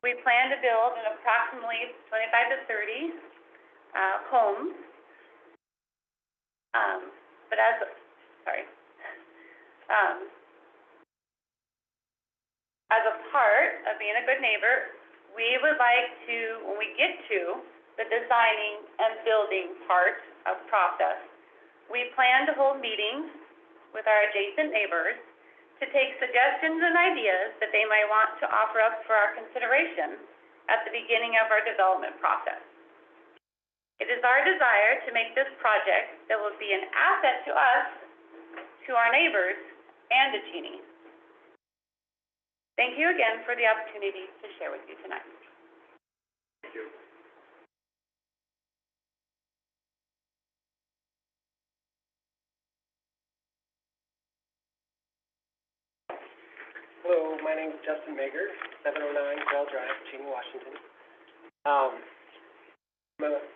we plan to build an approximately 25 to 30 homes. As a part of being a good neighbor, we would like to, when we get to the designing and building part of process, we plan to hold meetings with our adjacent neighbors to take suggestions and ideas that they might want to offer us for our consideration at the beginning of our development process. It is our desire to make this project that will be an asset to us, to our neighbors, and to Cheney. Thank you again for the opportunity to share with you tonight. Thank you. Hello, my name is Justin Mager, 709 Quail Drive, Cheney, Washington. I'm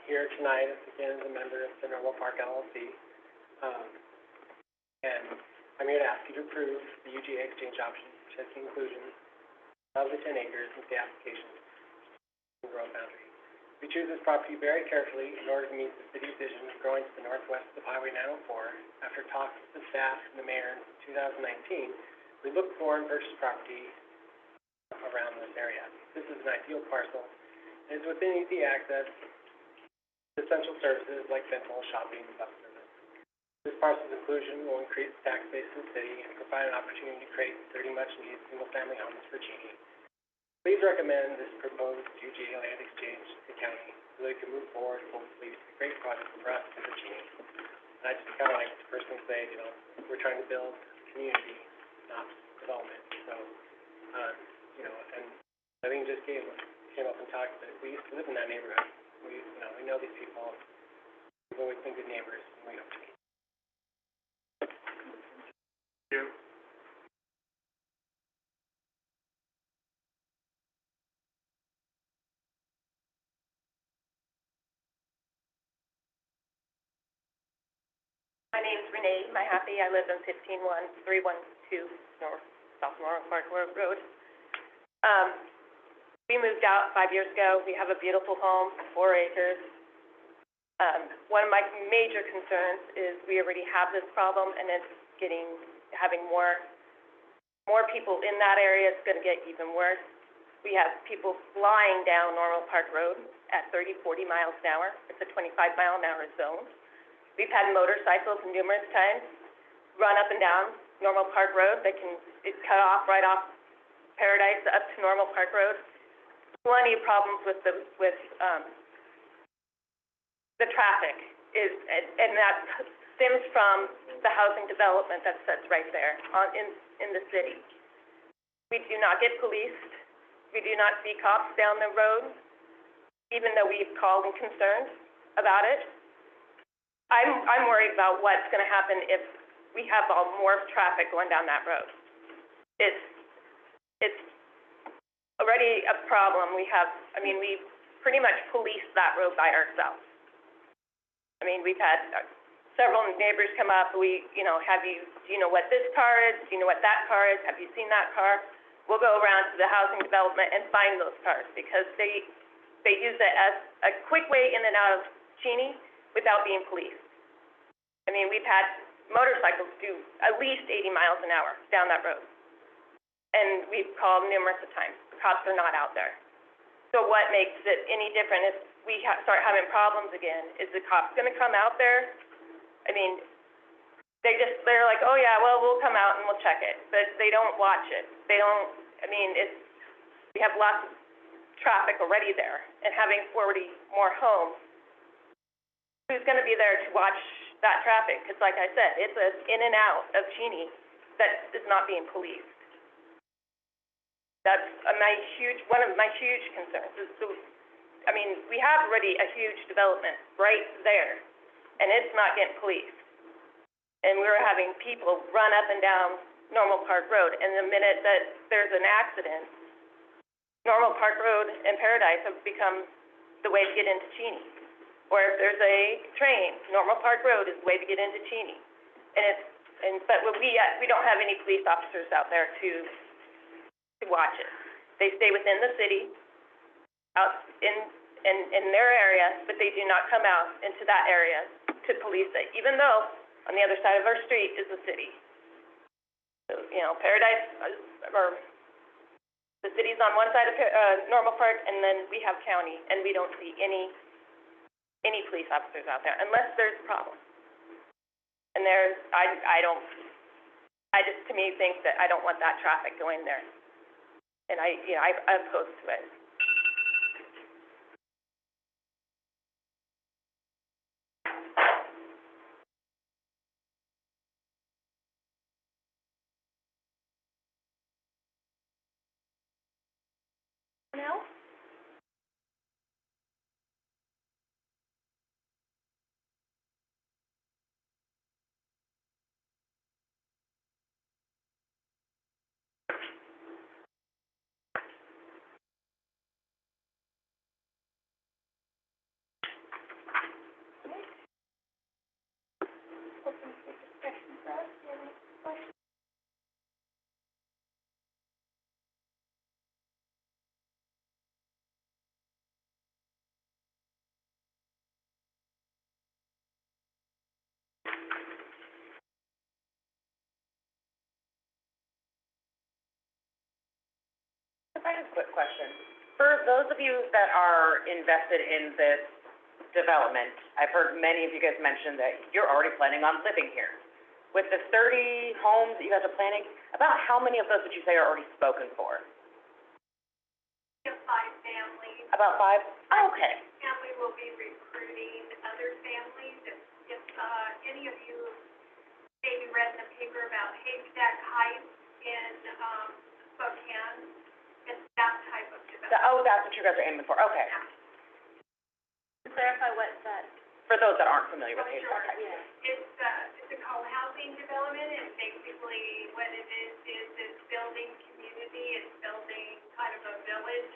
here tonight, again, as a member of the Normal Park LLC. And I'm here to ask you to approve the UGA exchange option, which has the inclusion of the 10 acres with the application and growth boundary. We choose this property very carefully in order to meet the city's vision of growing to the northwest of Highway 904. After talks with the staff and the mayor in 2019, we looked for and purchased property around this area. This is an ideal parcel. It is within easy access to essential services like dental, shopping, and bus service. This parcel's inclusion will increase the tax base in the city and provide an opportunity to create 30 much-needed single-family homes for Cheney. Please recommend this proposed UGA land exchange to the county so they can move forward and hopefully it's a great project for us and for Cheney. And I just kind of like to personally say, we're trying to build community, not development. So, and I think just came up and talked that we used to live in that neighborhood. We know these people. We've always been good neighbors, and we hope to keep. Thank you. My name's Renee Mahaffey. I live in 15112 South Normal Park Road. We moved out 5 years ago. We have a beautiful home, 4 acres. One of my major concerns is we already have this problem, and it's having more people in that area. It's going to get even worse. We have people flying down Normal Park Road at 30, 40 miles an hour. It's a 25-mile-an-hour zone. We've had motorcycles numerous times run up and down Normal Park Road. It's cut off right off Paradise up to Normal Park Road. Plenty of problems with the traffic and that stems from the housing development that sits right there in the city. We do not get policed. We do not see cops down the road, even though we've called and concerned about it. I'm worried about what's going to happen if we have more traffic going down that road. It's already a problem. We pretty much police that road by ourselves. We've had several neighbors come up. Do you know what this car is? Do you know what that car is? Have you seen that car? We'll go around to the housing development and find those cars because they use it as a quick way in and out of Cheney without being policed. We've had motorcycles do at least 80 miles an hour down that road. And we've called numerous times. The cops are not out there. So what makes it any different if we start having problems again? Is the cops going to come out there? They're like, oh yeah, well, we'll come out and we'll check it. But they don't watch it. They don't, we have lots of traffic already there. And having 40 more homes, who's going to be there to watch that traffic? Because like I said, it's an in and out of Cheney that is not being policed. That's one of my huge concerns is we have already a huge development right there, and it's not getting policed. And we're having people run up and down Normal Park Road, and the minute that there's an accident, Normal Park Road and Paradise have become the way to get into Cheney. Or if there's a train, Normal Park Road is the way to get into Cheney. But we don't have any police officers out there to watch it. They stay within the city, out in their area, but they do not come out into that area to police it, even though on the other side of our street is the city. So, Paradise, or the city's on one side of Normal Park, and then we have county, and we don't see any police officers out there unless there's a problem. And I just to me think that I don't want that traffic going there. And I'm opposed to it. No? Open for discussion for us. Do you have any questions? I have a quick question. For those of you that are invested in this development, I've heard many of you guys mention that you're already planning on living here. With the 30 homes that you guys are planning, about how many of those would you say are already spoken for? We have 5 families, About 5? Oh, okay. and we will be recruiting other families. If any of you maybe read in the paper about Haystack Heights in Spokane, it's that type of development. That's what you guys are aiming for. Okay. To clarify, what's that? For those that aren't familiar with Haystack Sure. Heights. It's a co-housing development, and basically what it is it's building community, it's building kind of a village,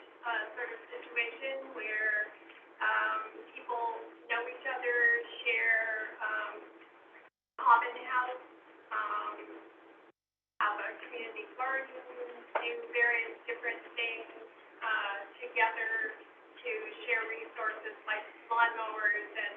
sort of situation where, people know each other, share, common house, have a community garden, do various different things, together to share resources like lawnmowers and,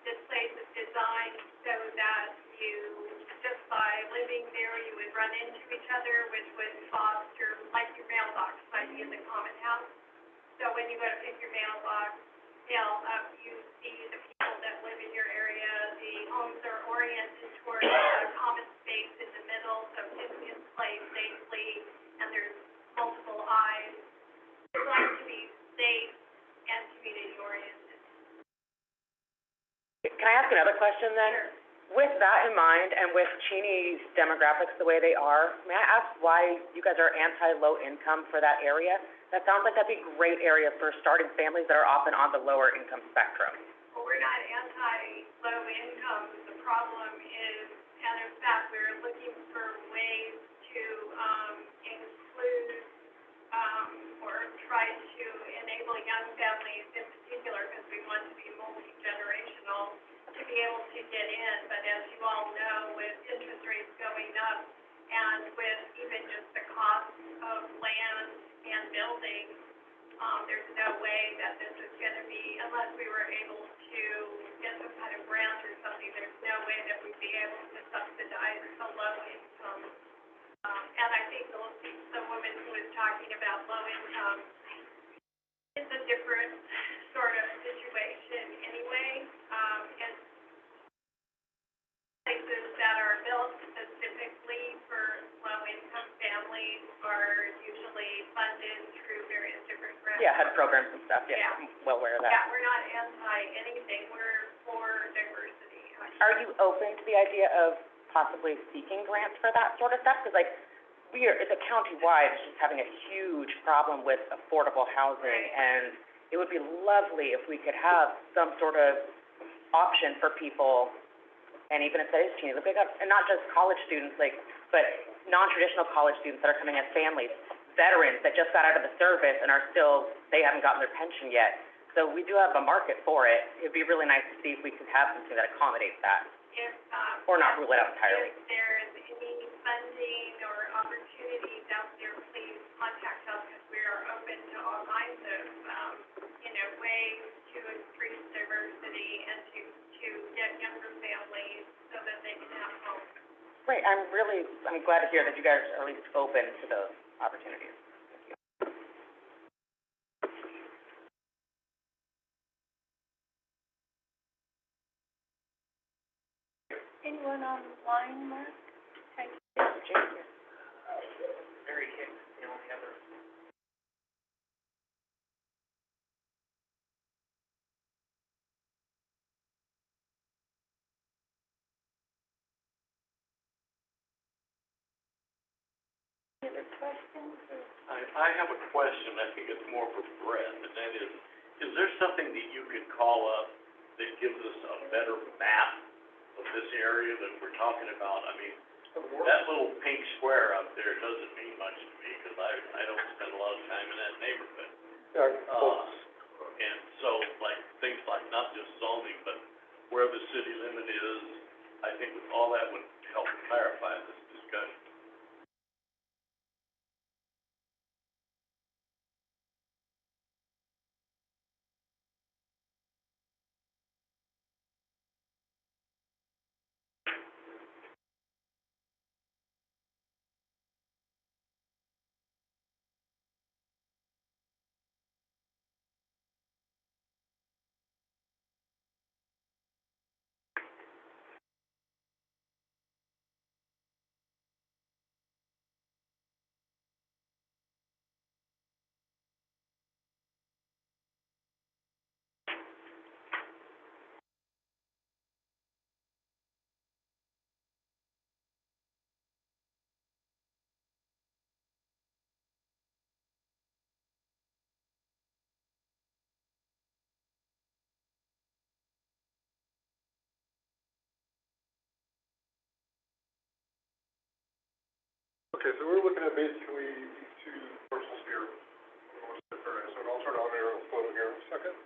this place is designed so that you, just by living there, you would run into each other, which would foster, like your mailbox might be in the common house. So when you go to pick your mailbox, you see the people that live in your area, the homes are oriented towards a common space in the middle, so kids can play safely, and there's multiple eyes. It's designed to be safe and community oriented. Can I ask another question then? Sure. With that in mind, and with Cheney's demographics the way they are, may I ask why you guys are anti-low income for that area? That sounds like that'd be a great area for starting families that are often on the lower income spectrum. Well, we're not anti-low income. The problem is, and in fact, we're looking for ways to, include, or try to enable young families in particular, because we want to be multi-generational, to be able to get in. But as you all know, with interest rates going up, and with even just the cost of land and building, there's no way that this is gonna be, unless we were able to get some kind of grant or something, there's no way that we'd be able to subsidize the low income. And I think the woman who was talking about low income, it's a different sort of situation anyway. And places that are built specifically for low-income families are usually funded through various different grants. Yeah, HUD programs and stuff, yeah, Yeah. I'm well aware of that. Yeah, we're not anti-anything, we're for diversity, actually. Are you open to the idea of possibly seeking grants for that sort of stuff? Because it's a county-wide, it's just having a huge problem with affordable housing, and it would be lovely if we could have some sort of option for people, and even if that is Cheney, and not just college students, but non-traditional college students that are coming as families, veterans that just got out of the service and are still, they haven't gotten their pension yet. So we do have a market for it. It'd be really nice to see if we could have something that accommodates that, If, or not rule it out entirely. if there's any funding or opportunities out there, please contact us, because we are open to all kinds of, ways to increase diversity and to get younger families so that they can have homes. Great, I'm glad to hear that you guys are at least open to those opportunities. Anyone online, Mark? Thank you. Mary Hicks, the only other. Any other questions? I have a question, I think it's more for Brett, and that is there something that you could call up that gives us a better map of this area that we're talking about? I mean, that little pink square up there doesn't mean much to me, because I don't spend a lot of time in that neighborhood. And so, things like not just zoning, but where the city limit is, I think all that would help clarify this discussion. Okay, so we're looking at basically these two parcels here. So I'll turn on aerial photo here in a second.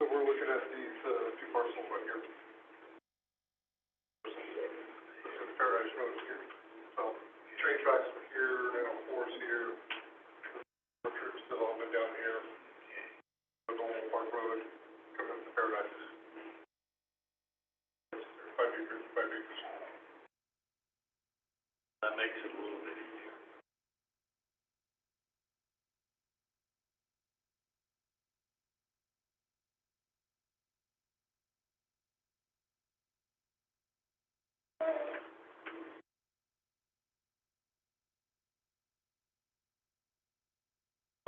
So we're looking at these two parcels right here. This is Paradise Road here. So train tracks are here, now forest here. The troops development down here. The Normal Park Road coming up to Paradise. 5 acres, 5 acres. That makes it a little bit easier.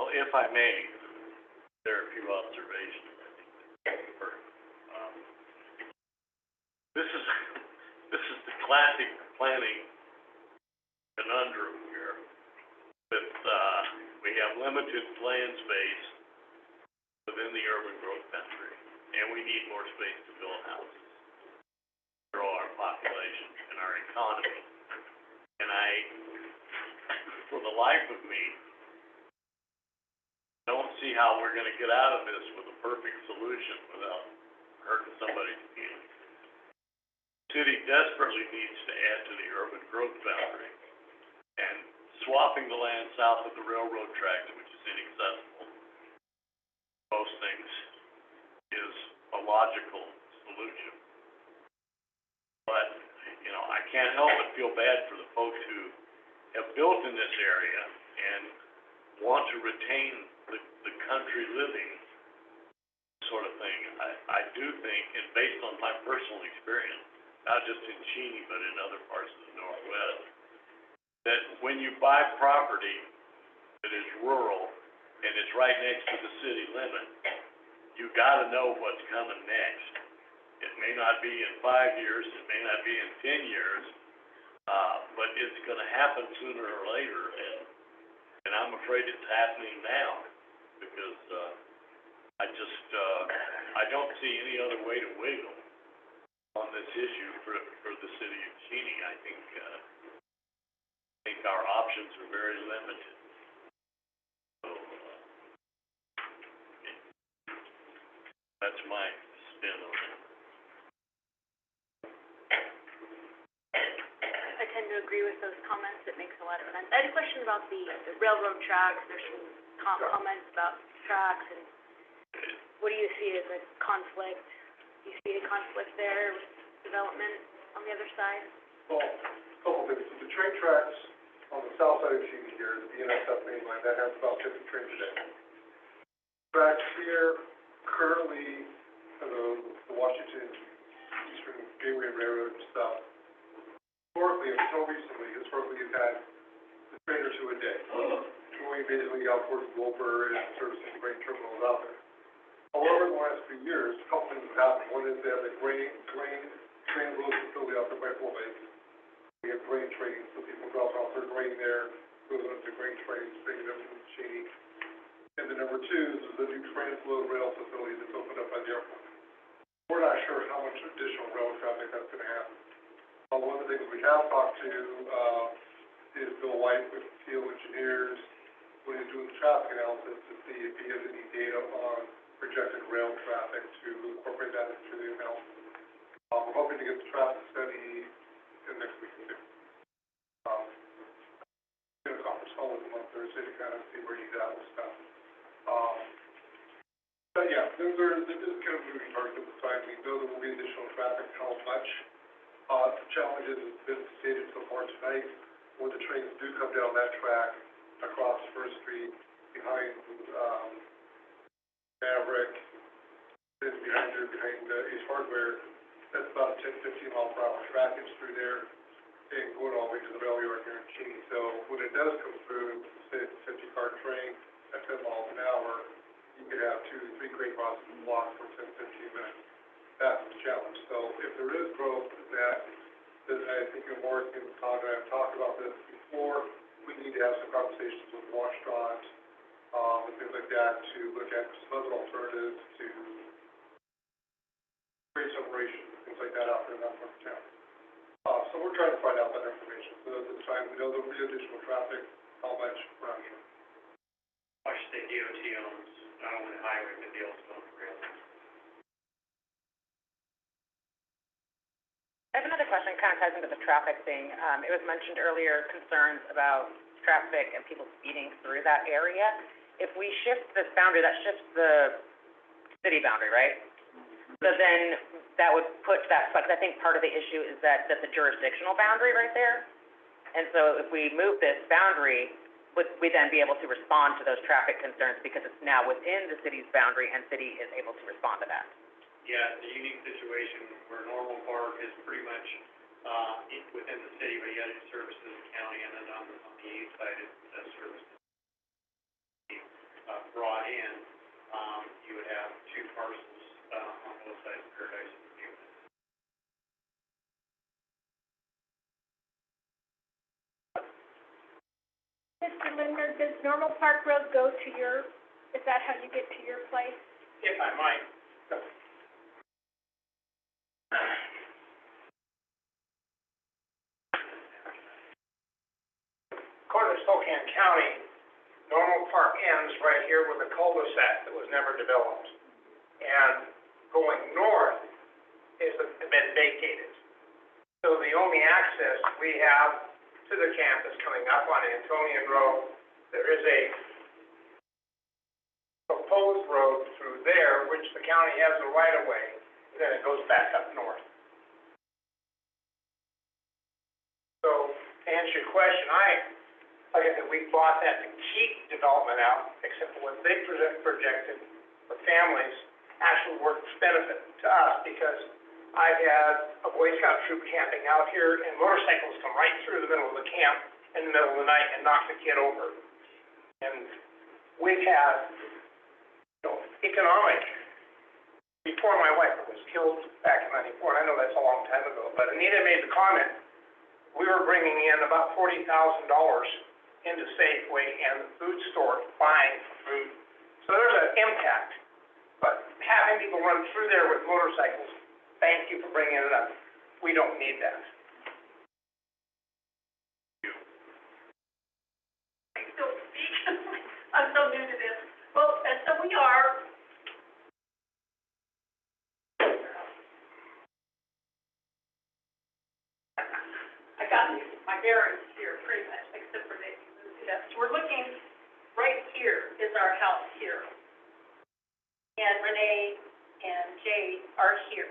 Well, if I may, there are a few observations, I think, that occur. This is the classic planning conundrum here. With, we have limited land space within the urban growth boundary, and we need more space to build houses, grow our population and our economy. And for the life of me, don't see how we're gonna get out of this with a perfect solution without hurting somebody's feelings. The city desperately needs to add to the urban growth boundary, and swapping the land south of the railroad tracks, which is inaccessible, most things, is a logical solution. But, I can't help but feel bad for the folks who have built in this area and want to retain the country living sort of thing. I do think, and based on my personal experience, not just in Cheney, but in other parts of the Northwest, that when you buy property that is rural and it's right next to the city limit, you gotta know what's coming next. may not be in 5 years, it may not be in 10 years, but it's gonna happen sooner or later, and I'm afraid it's happening now, because, I don't see any other way to wiggle on this issue for the city of Cheney. I think our options are very limited. So, that's my spin on it. I tend to agree with those comments. It makes a lot of sense. I had a question about the railroad tracks. There's some comments about tracks, and what do you see as a conflict? Do you see a conflict there with development on the other side? Well, a couple things. So the train tracks on the south side of Cheney here, the BNSF main line, that has about 50 trains a day. Tracks here currently, the Washington Eastern Gateway Railroad and stuff, historically, until recently, has had a train or two a day, going basically out towards Wilbur and servicing the grain terminals out there. However, in the last few years, a couple things have happened. One is they have a grain transload facility out there by Full Base. We have grain trains, so people drop off their grain there, goes into grain trains, bring it up to Cheney. And then number two is the new transload rail facility that's opened up by the airport. We're not sure how much additional rail traffic that's gonna happen. One of the things we have talked to, is Bill White with Field Engineers, when he's doing the traffic analysis to see if he has any data on projected rail traffic to incorporate that into the analysis. We're hoping to get the traffic study in next week or two. In a conference call with him on Thursday to kind of see where he's at with stuff. But yeah, this is kind of moving target at this time. We know there will be additional traffic, how much? The challenge has been stated so far tonight, when the trains do come down that track across First Street, behind, Maverick, then behind Ace Hardware, that's about a 10-15 mile per hour trackage through there, and going all the way to the rail yard here in Cheney. So when it does come through, say it's a 50-car train at 10 miles an hour, you could have 2 to 3 grain crossings blocked for 10-15 minutes. That's the challenge. So if there is growth in that, then I think Morgan and Todd and I have talked about this before, we need to have some conversations with Washdot, and things like that, to look at some other alternatives to create separation, things like that out there in that part of town. So we're trying to find out that information. So at this time, we know there will be additional traffic, how much, we're not sure. Washington State DOT owns not only the highway, but they also own the rail. I have another question, kind of ties into the traffic thing. It was mentioned earlier, concerns about traffic and people speeding through that area. If we shift this boundary, that shifts the city boundary, right? So then that would put that, because I think part of the issue is that that's a jurisdictional boundary right there. And so if we move this boundary, would we then be able to respond to those traffic concerns because it's now within the city's boundary and city is able to respond to that? Yeah, it's a unique situation where Normal Park is pretty much, within the city, but yet it services the county, and then on the east side, it services, brought in, you would have 2 parcels, on both sides of Paradise and Newman. Mr. Lindner, does Normal Park Road go to your, is that how you get to your place? If I might. According to Spokane County, Normal Park ends right here with a cul-de-sac that was never developed. And going north is been vacated. So the only access we have to the campus coming up on Antonian Road, there is a proposed road through there, which the county has the right of way, then it goes back up north. So, to answer your question, like I said, we bought that to keep development out, except for what they projected for families, actually works benefit to us, because I had a Boy Scout troop camping out here, and motorcycles come right through the middle of the camp in the middle of the night and knock the kid over. And we've had, economic before my wife was killed back in '94, and I know that's a long time ago, but Anita made the comment, we were bringing in about $40,000 into Safeway and the food store buying food. So there's an impact, but having people run through there with motorcycles, thank you for bringing it up. We don't need that. I still speak. I'm so new to this. Well, and so we are. I got my bearings here pretty much, except for they moved it up. So we're looking, right here is our house here. And Renee and Jay are here.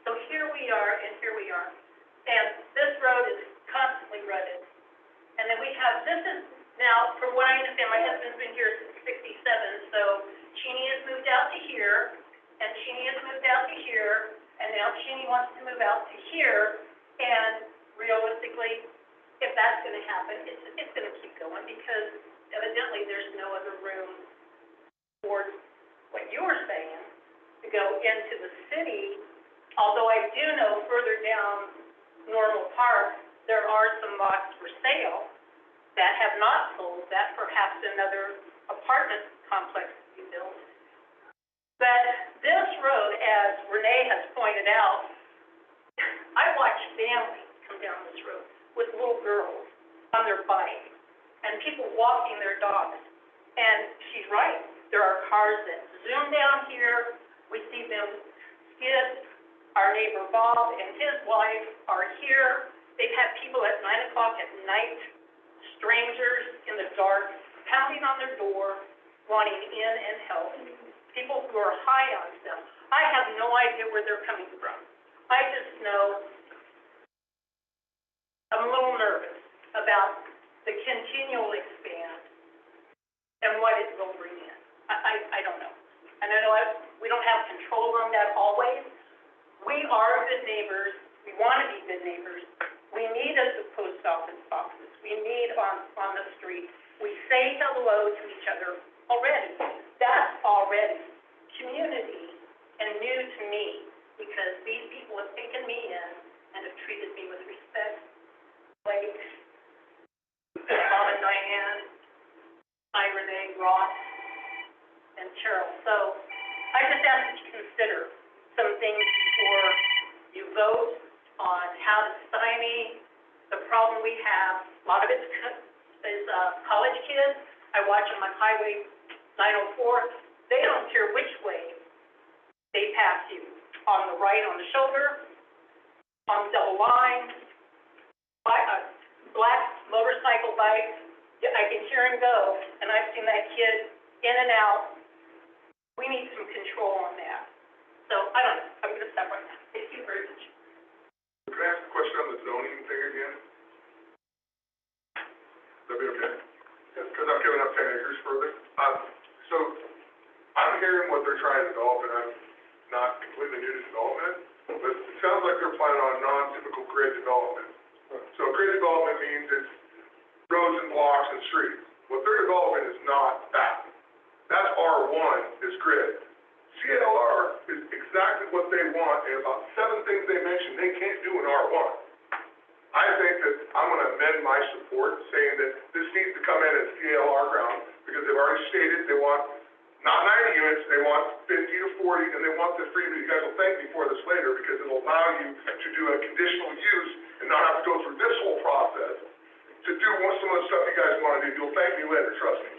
So here we are and here we are. And this road is constantly rutted. And then we have, this is now, from what I understand, my husband's been here since '67, so Cheney has moved out to here, and Cheney has moved out to here, and now Cheney wants to move out to here, and realistically, if that's gonna happen, it's gonna keep going, because evidently there's no other room for what you were saying, to go into the city, although I do know further down Normal Park, there are some lots for sale that have not sold, that perhaps another apartment complex to be built. But this road, as Renee has pointed out, I watch families come down this road with little girls on their bikes and people walking their dogs. And she's right, there are cars that zoom down here, we see them skid. Our neighbor Bob and his wife are here. They've had people at 9 o'clock at night, strangers in the dark, pounding on their door, wanting in and help. People who are high on stuff. I have no idea where they're coming from. I just know I'm a little nervous about the continual expand and what it will bring in. I don't know. And I know we don't have control over that always. We are good neighbors. We want to be good neighbors. We need at the post office boxes. We need on the street. We say hello to each other already. That's already community and new to me, because these people have taken me in and have treated me with respect. Like Bob and Diane, Renee, Ross, and Cheryl. So I just ask that you consider some things before you vote on how to stymie the problem we have. A lot of it is college kids. I watch them on Highway 904. They don't care which way they pass you. On the right, on the shoulder, on the double line, black motorcycle bike. I can hear him go, and I've seen that kid in and out. We need some control on that. So, I don't know. I'm going to stop right now. Thank you very much. Can I ask a question on the zoning thing again? Would that be okay? Because I'm giving up 10 acres further. So, I'm hearing what they're trying to develop, and I'm not completely new to development, but it sounds like they're planning on non-typical grid development. So grid development means it's roads and blocks and streets. What they're developing is not that. That's R1 is grid. CLR is exactly what they want, and about 7 things they mentioned they can't do in R1. I think that I'm going to amend my support, saying that this needs to come in as CLR ground, because they've already stated they want not 90 units, they want 50 to 40, and they want the freedom. You guys will thank me for this later, because it'll allow you to do a conditional use and not have to go through this whole process to do some of the stuff you guys want to do. You'll thank me later, trust me.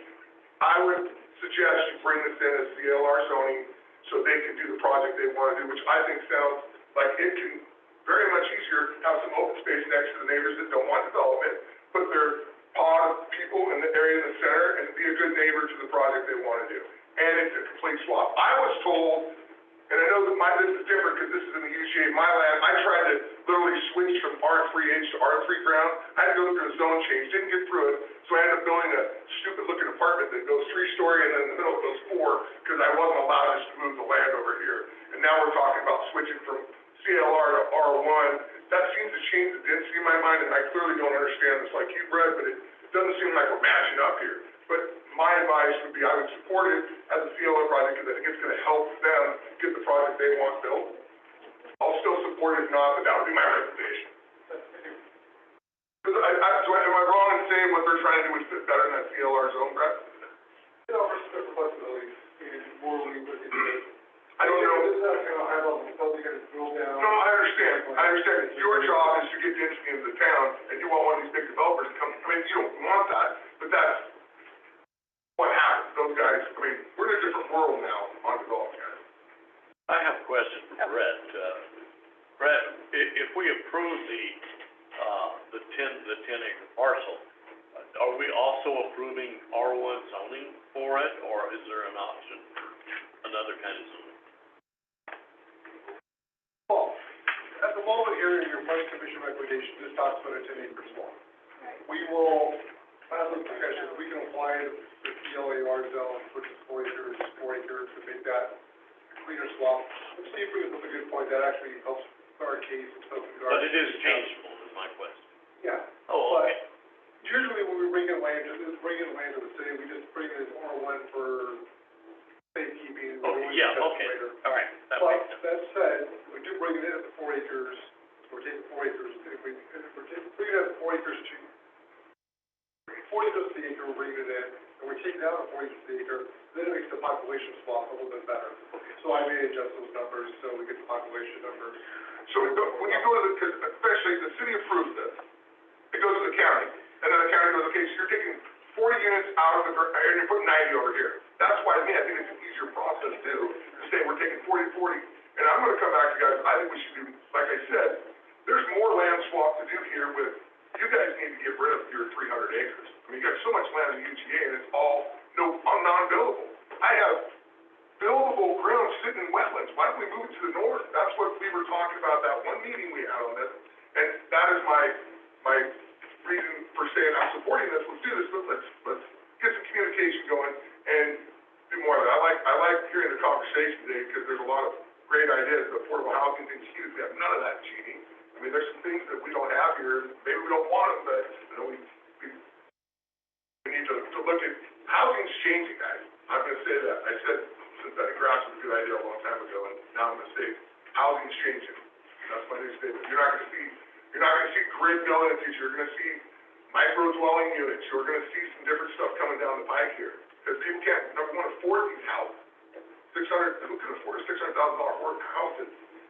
I would suggest you bring this in as CLR zoning so they can do the project they want to do, which I think sounds like it can very much easier have some open space next to the neighbors that don't want development, put their pod of people in the area in the center and be a good neighbor to the project they want to do. And it's a complete swap. I was told, and I know that this is different because this is in the UGA, my land, I tried to literally switch from R3H to R3 ground. I had to go through a zone change, didn't get through it, so I ended up building a stupid looking apartment that goes 3-story and then in the middle it goes 4 because I wasn't allowed just to move the land over here. And now we're talking about switching from CLR to R1. That seems to change the density in my mind, and I clearly don't understand this like you've read, but it doesn't seem like we're matching up here. But my advice advice would be, I would support it as a CLO project, because I think it's gonna help them get the project they want built. I'll still support it if not, but that would be my recommendation. Because am I wrong in saying what they're trying to do would fit better in that CLR zone, Brett? It offers different flexibilities, and more when we look into it. I don't know. This is not kind of high level, until we kind of drill down. No, I understand. Your job is to get density into the town, and you want one of these big developers to come, I mean, you don't want that, but that's what happens. Those guys, I mean, we're in a different world now on development, guys. I have a question for Brett. Brett, if we approve the 10 acre parcel, are we also approving R1 zoning for it, or is there an option for another kind of zoning? Well, at the moment here, your planning commission recommendation just talks about a 10 acre swamp. We will, as a discussion, we can apply the CLAR zone, which is 4 acres, to make that a cleaner swamp. Steve brings up a good point, that actually helps our case and stuff. But it is changeable, is my question. Yeah. Oh, okay. Usually when we bring in land, just bring in land to the city, we just bring it as R1 for safekeeping. Oh, yeah, okay, all right, that makes sense. But that said, we do bring it in at the 4 acres, we're taking 4 acres, if we're bringing it at 4 acres to 40 acres to the acre, we're bringing it in, and we're taking out at 40 acres to the acre, then it makes the population swap a little bit better. So I may adjust those numbers so we get the population numbers. So when you go to because especially the city approves this, it goes to the county, and then the county goes, okay, so you're taking 40 units out of the, and you're putting 90 over here. That's why, I think it's an easier process too, to say we're taking 40, and I'm gonna come back to you guys, I think we should do, like I said, there's more land swap to do here with, you guys need to get rid of your 300 acres. I mean, you got so much land in UGA, and it's all non-buildable. I have buildable ground sitting in wetlands, why don't we move it to the north? That's what we were talking about, that one meeting we had on this, and that is my reason for saying I'm supporting this, let's do this, but let's get some communication going and do more of it. I like hearing the conversation today, because there's a lot of great ideas. The affordable housing thing's huge, we have none of that, Cheney. I mean, there's some things that we don't have here, maybe we don't want them, but, you know, we need to look at, housing's changing, guys. I'm gonna say that. I said synthetic grass was a good idea a long time ago, and now I'm gonna say housing's changing. That's my new statement. You're not gonna see great building in the future. You're gonna see micro-dwelling units. You're gonna see some different stuff coming down the pike here. Because people can't, number one, afford these houses. Who can afford a $600,000 worth house at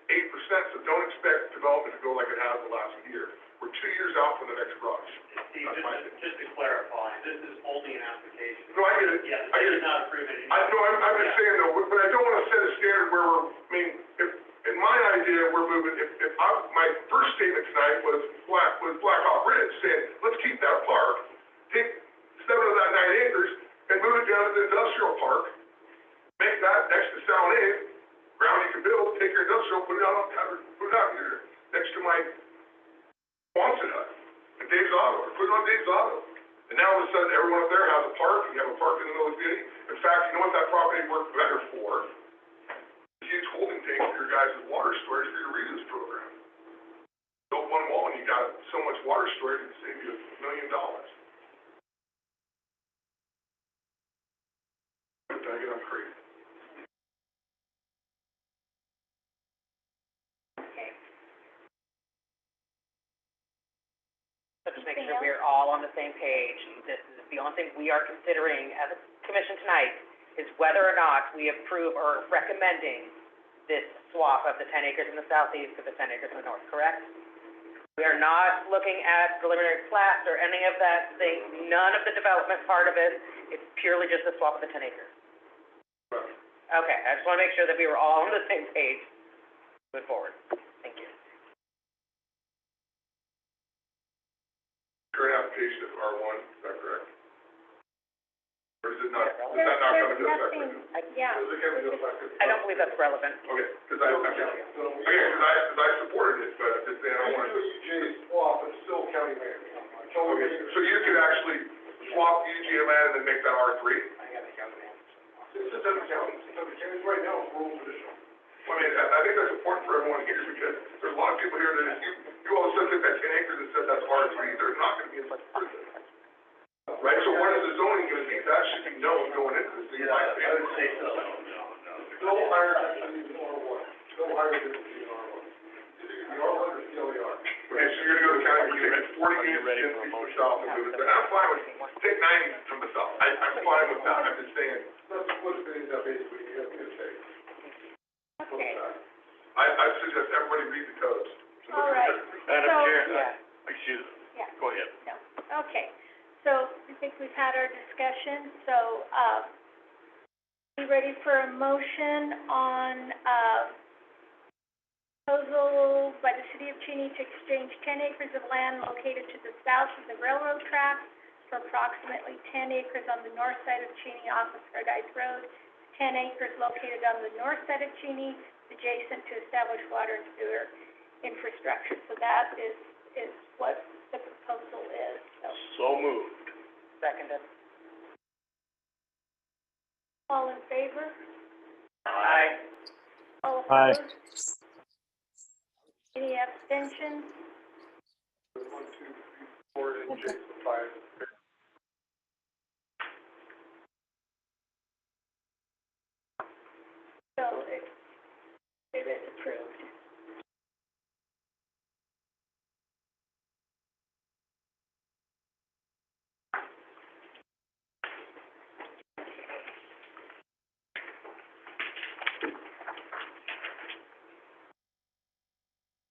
8%? So don't expect development to go like it has the last year. We're 2 years out from the next rush. Steve, just to clarify, this is only an application. No, I get it. Yeah, I get this is it. not approving anything. I'm just saying though, but I don't wanna set a standard where if, in my idea, we're moving, my first statement tonight was Black Hawk Ridge, saying, let's keep that park, take 7 of that 9 acres, and move it down to the industrial park, make that next to Sound A, ground you can build, take your industrial, put it out here, next to my Quonset hut, and Dave's Auto, or put it on Dave's Auto. And now all of a sudden, everyone up there has a park, and you have a park in the middle of the city. In fact, you know what that property worked better for? Huge holding tank for your guys' water storage for your reuse program. Built one wall and you got so much water storage, it'd save you $1 million. Did I get on crazy? Okay. So just make sure we're all on the same page. This is the only thing we are considering as a commission tonight, is whether or not we approve or recommending this swap of the 10 acres in the southeast to the 10 acres in the north, correct? We are not looking at preliminary plats or any of that thing, none of the development part of it. It's purely just the swap of the 10 acres. Okay, I just wanna make sure that we were all on the same page. Move forward. Thank you. Current application is R1, is that correct? Or is it not, There's come into effect? nothing, yeah. Does it come into effect? I don't believe that's relevant. Okay, because I supported it, but just saying, I don't want to. UGA swap, it's still county land. Okay, so you could actually swap UGA land and then make that R3? It's just other counties, right now, it's rural traditional. I mean, I think that's important for everyone here, because there's a lot of people here that if you all of a sudden took that 10 acres and said that's R3, they're not gonna be able to approve it. right? So what is the zoning gonna be? That should be known going into this thing, in my opinion. I would say so. No higher density than R1, no higher density than R1. Is it gonna be R1 or CLER? Okay, so you're gonna go to county, we're taking 40 Are you units ready in for a from the motion? south and move it there. I'm fine with, take 90 from the south. I'm fine with that. I'm just saying, Let's split it up basically, you have to say. Okay, I suggest everybody read the codes. all right. Madam So- Chair, Yeah. excuse me, Yeah. go ahead. Okay, so I think we've had our discussion, so, be ready for a motion on, proposal by the city of Cheney to exchange 10 acres of land located to the south of the railroad tracks for approximately 10 acres on the north side of Cheney off of Paradise Road, 10 acres located on the north side of Cheney, adjacent to established water and sewer infrastructure. So that is what the proposal is, so. So moved. Seconded. All in favor? Aye. All opposed? Any abstentions? 1, 2, 3, 4, and Jason, 5. So it is approved.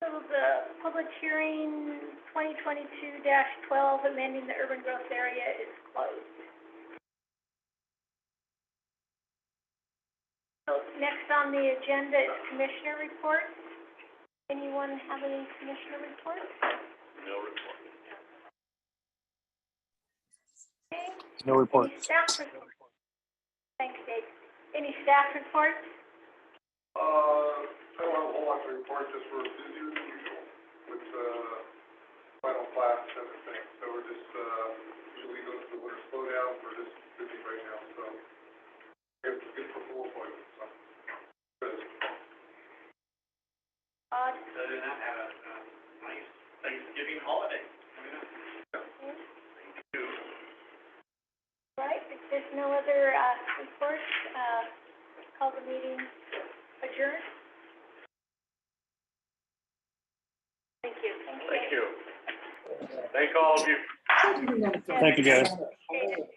So the public hearing 2022-12, amending the urban growth area, is closed. So next on the agenda is commissioner reports. Anyone have any commissioner reports? No report. Okay. No report. Any staff reports? Thanks, Dave. Any staff reports? I don't have a whole lot to report, just we're busier than usual with, final class and everything. So we're just, usually go to the winter slowdown, we're just busy right now, so. It's good for full appointments, so. Good. So then that have a nice Thanksgiving holiday coming up. Right, if there's no other, reports, call the meeting adjourned. Thank you. Thank you. Thank all of you. Thank you, guys. Okay.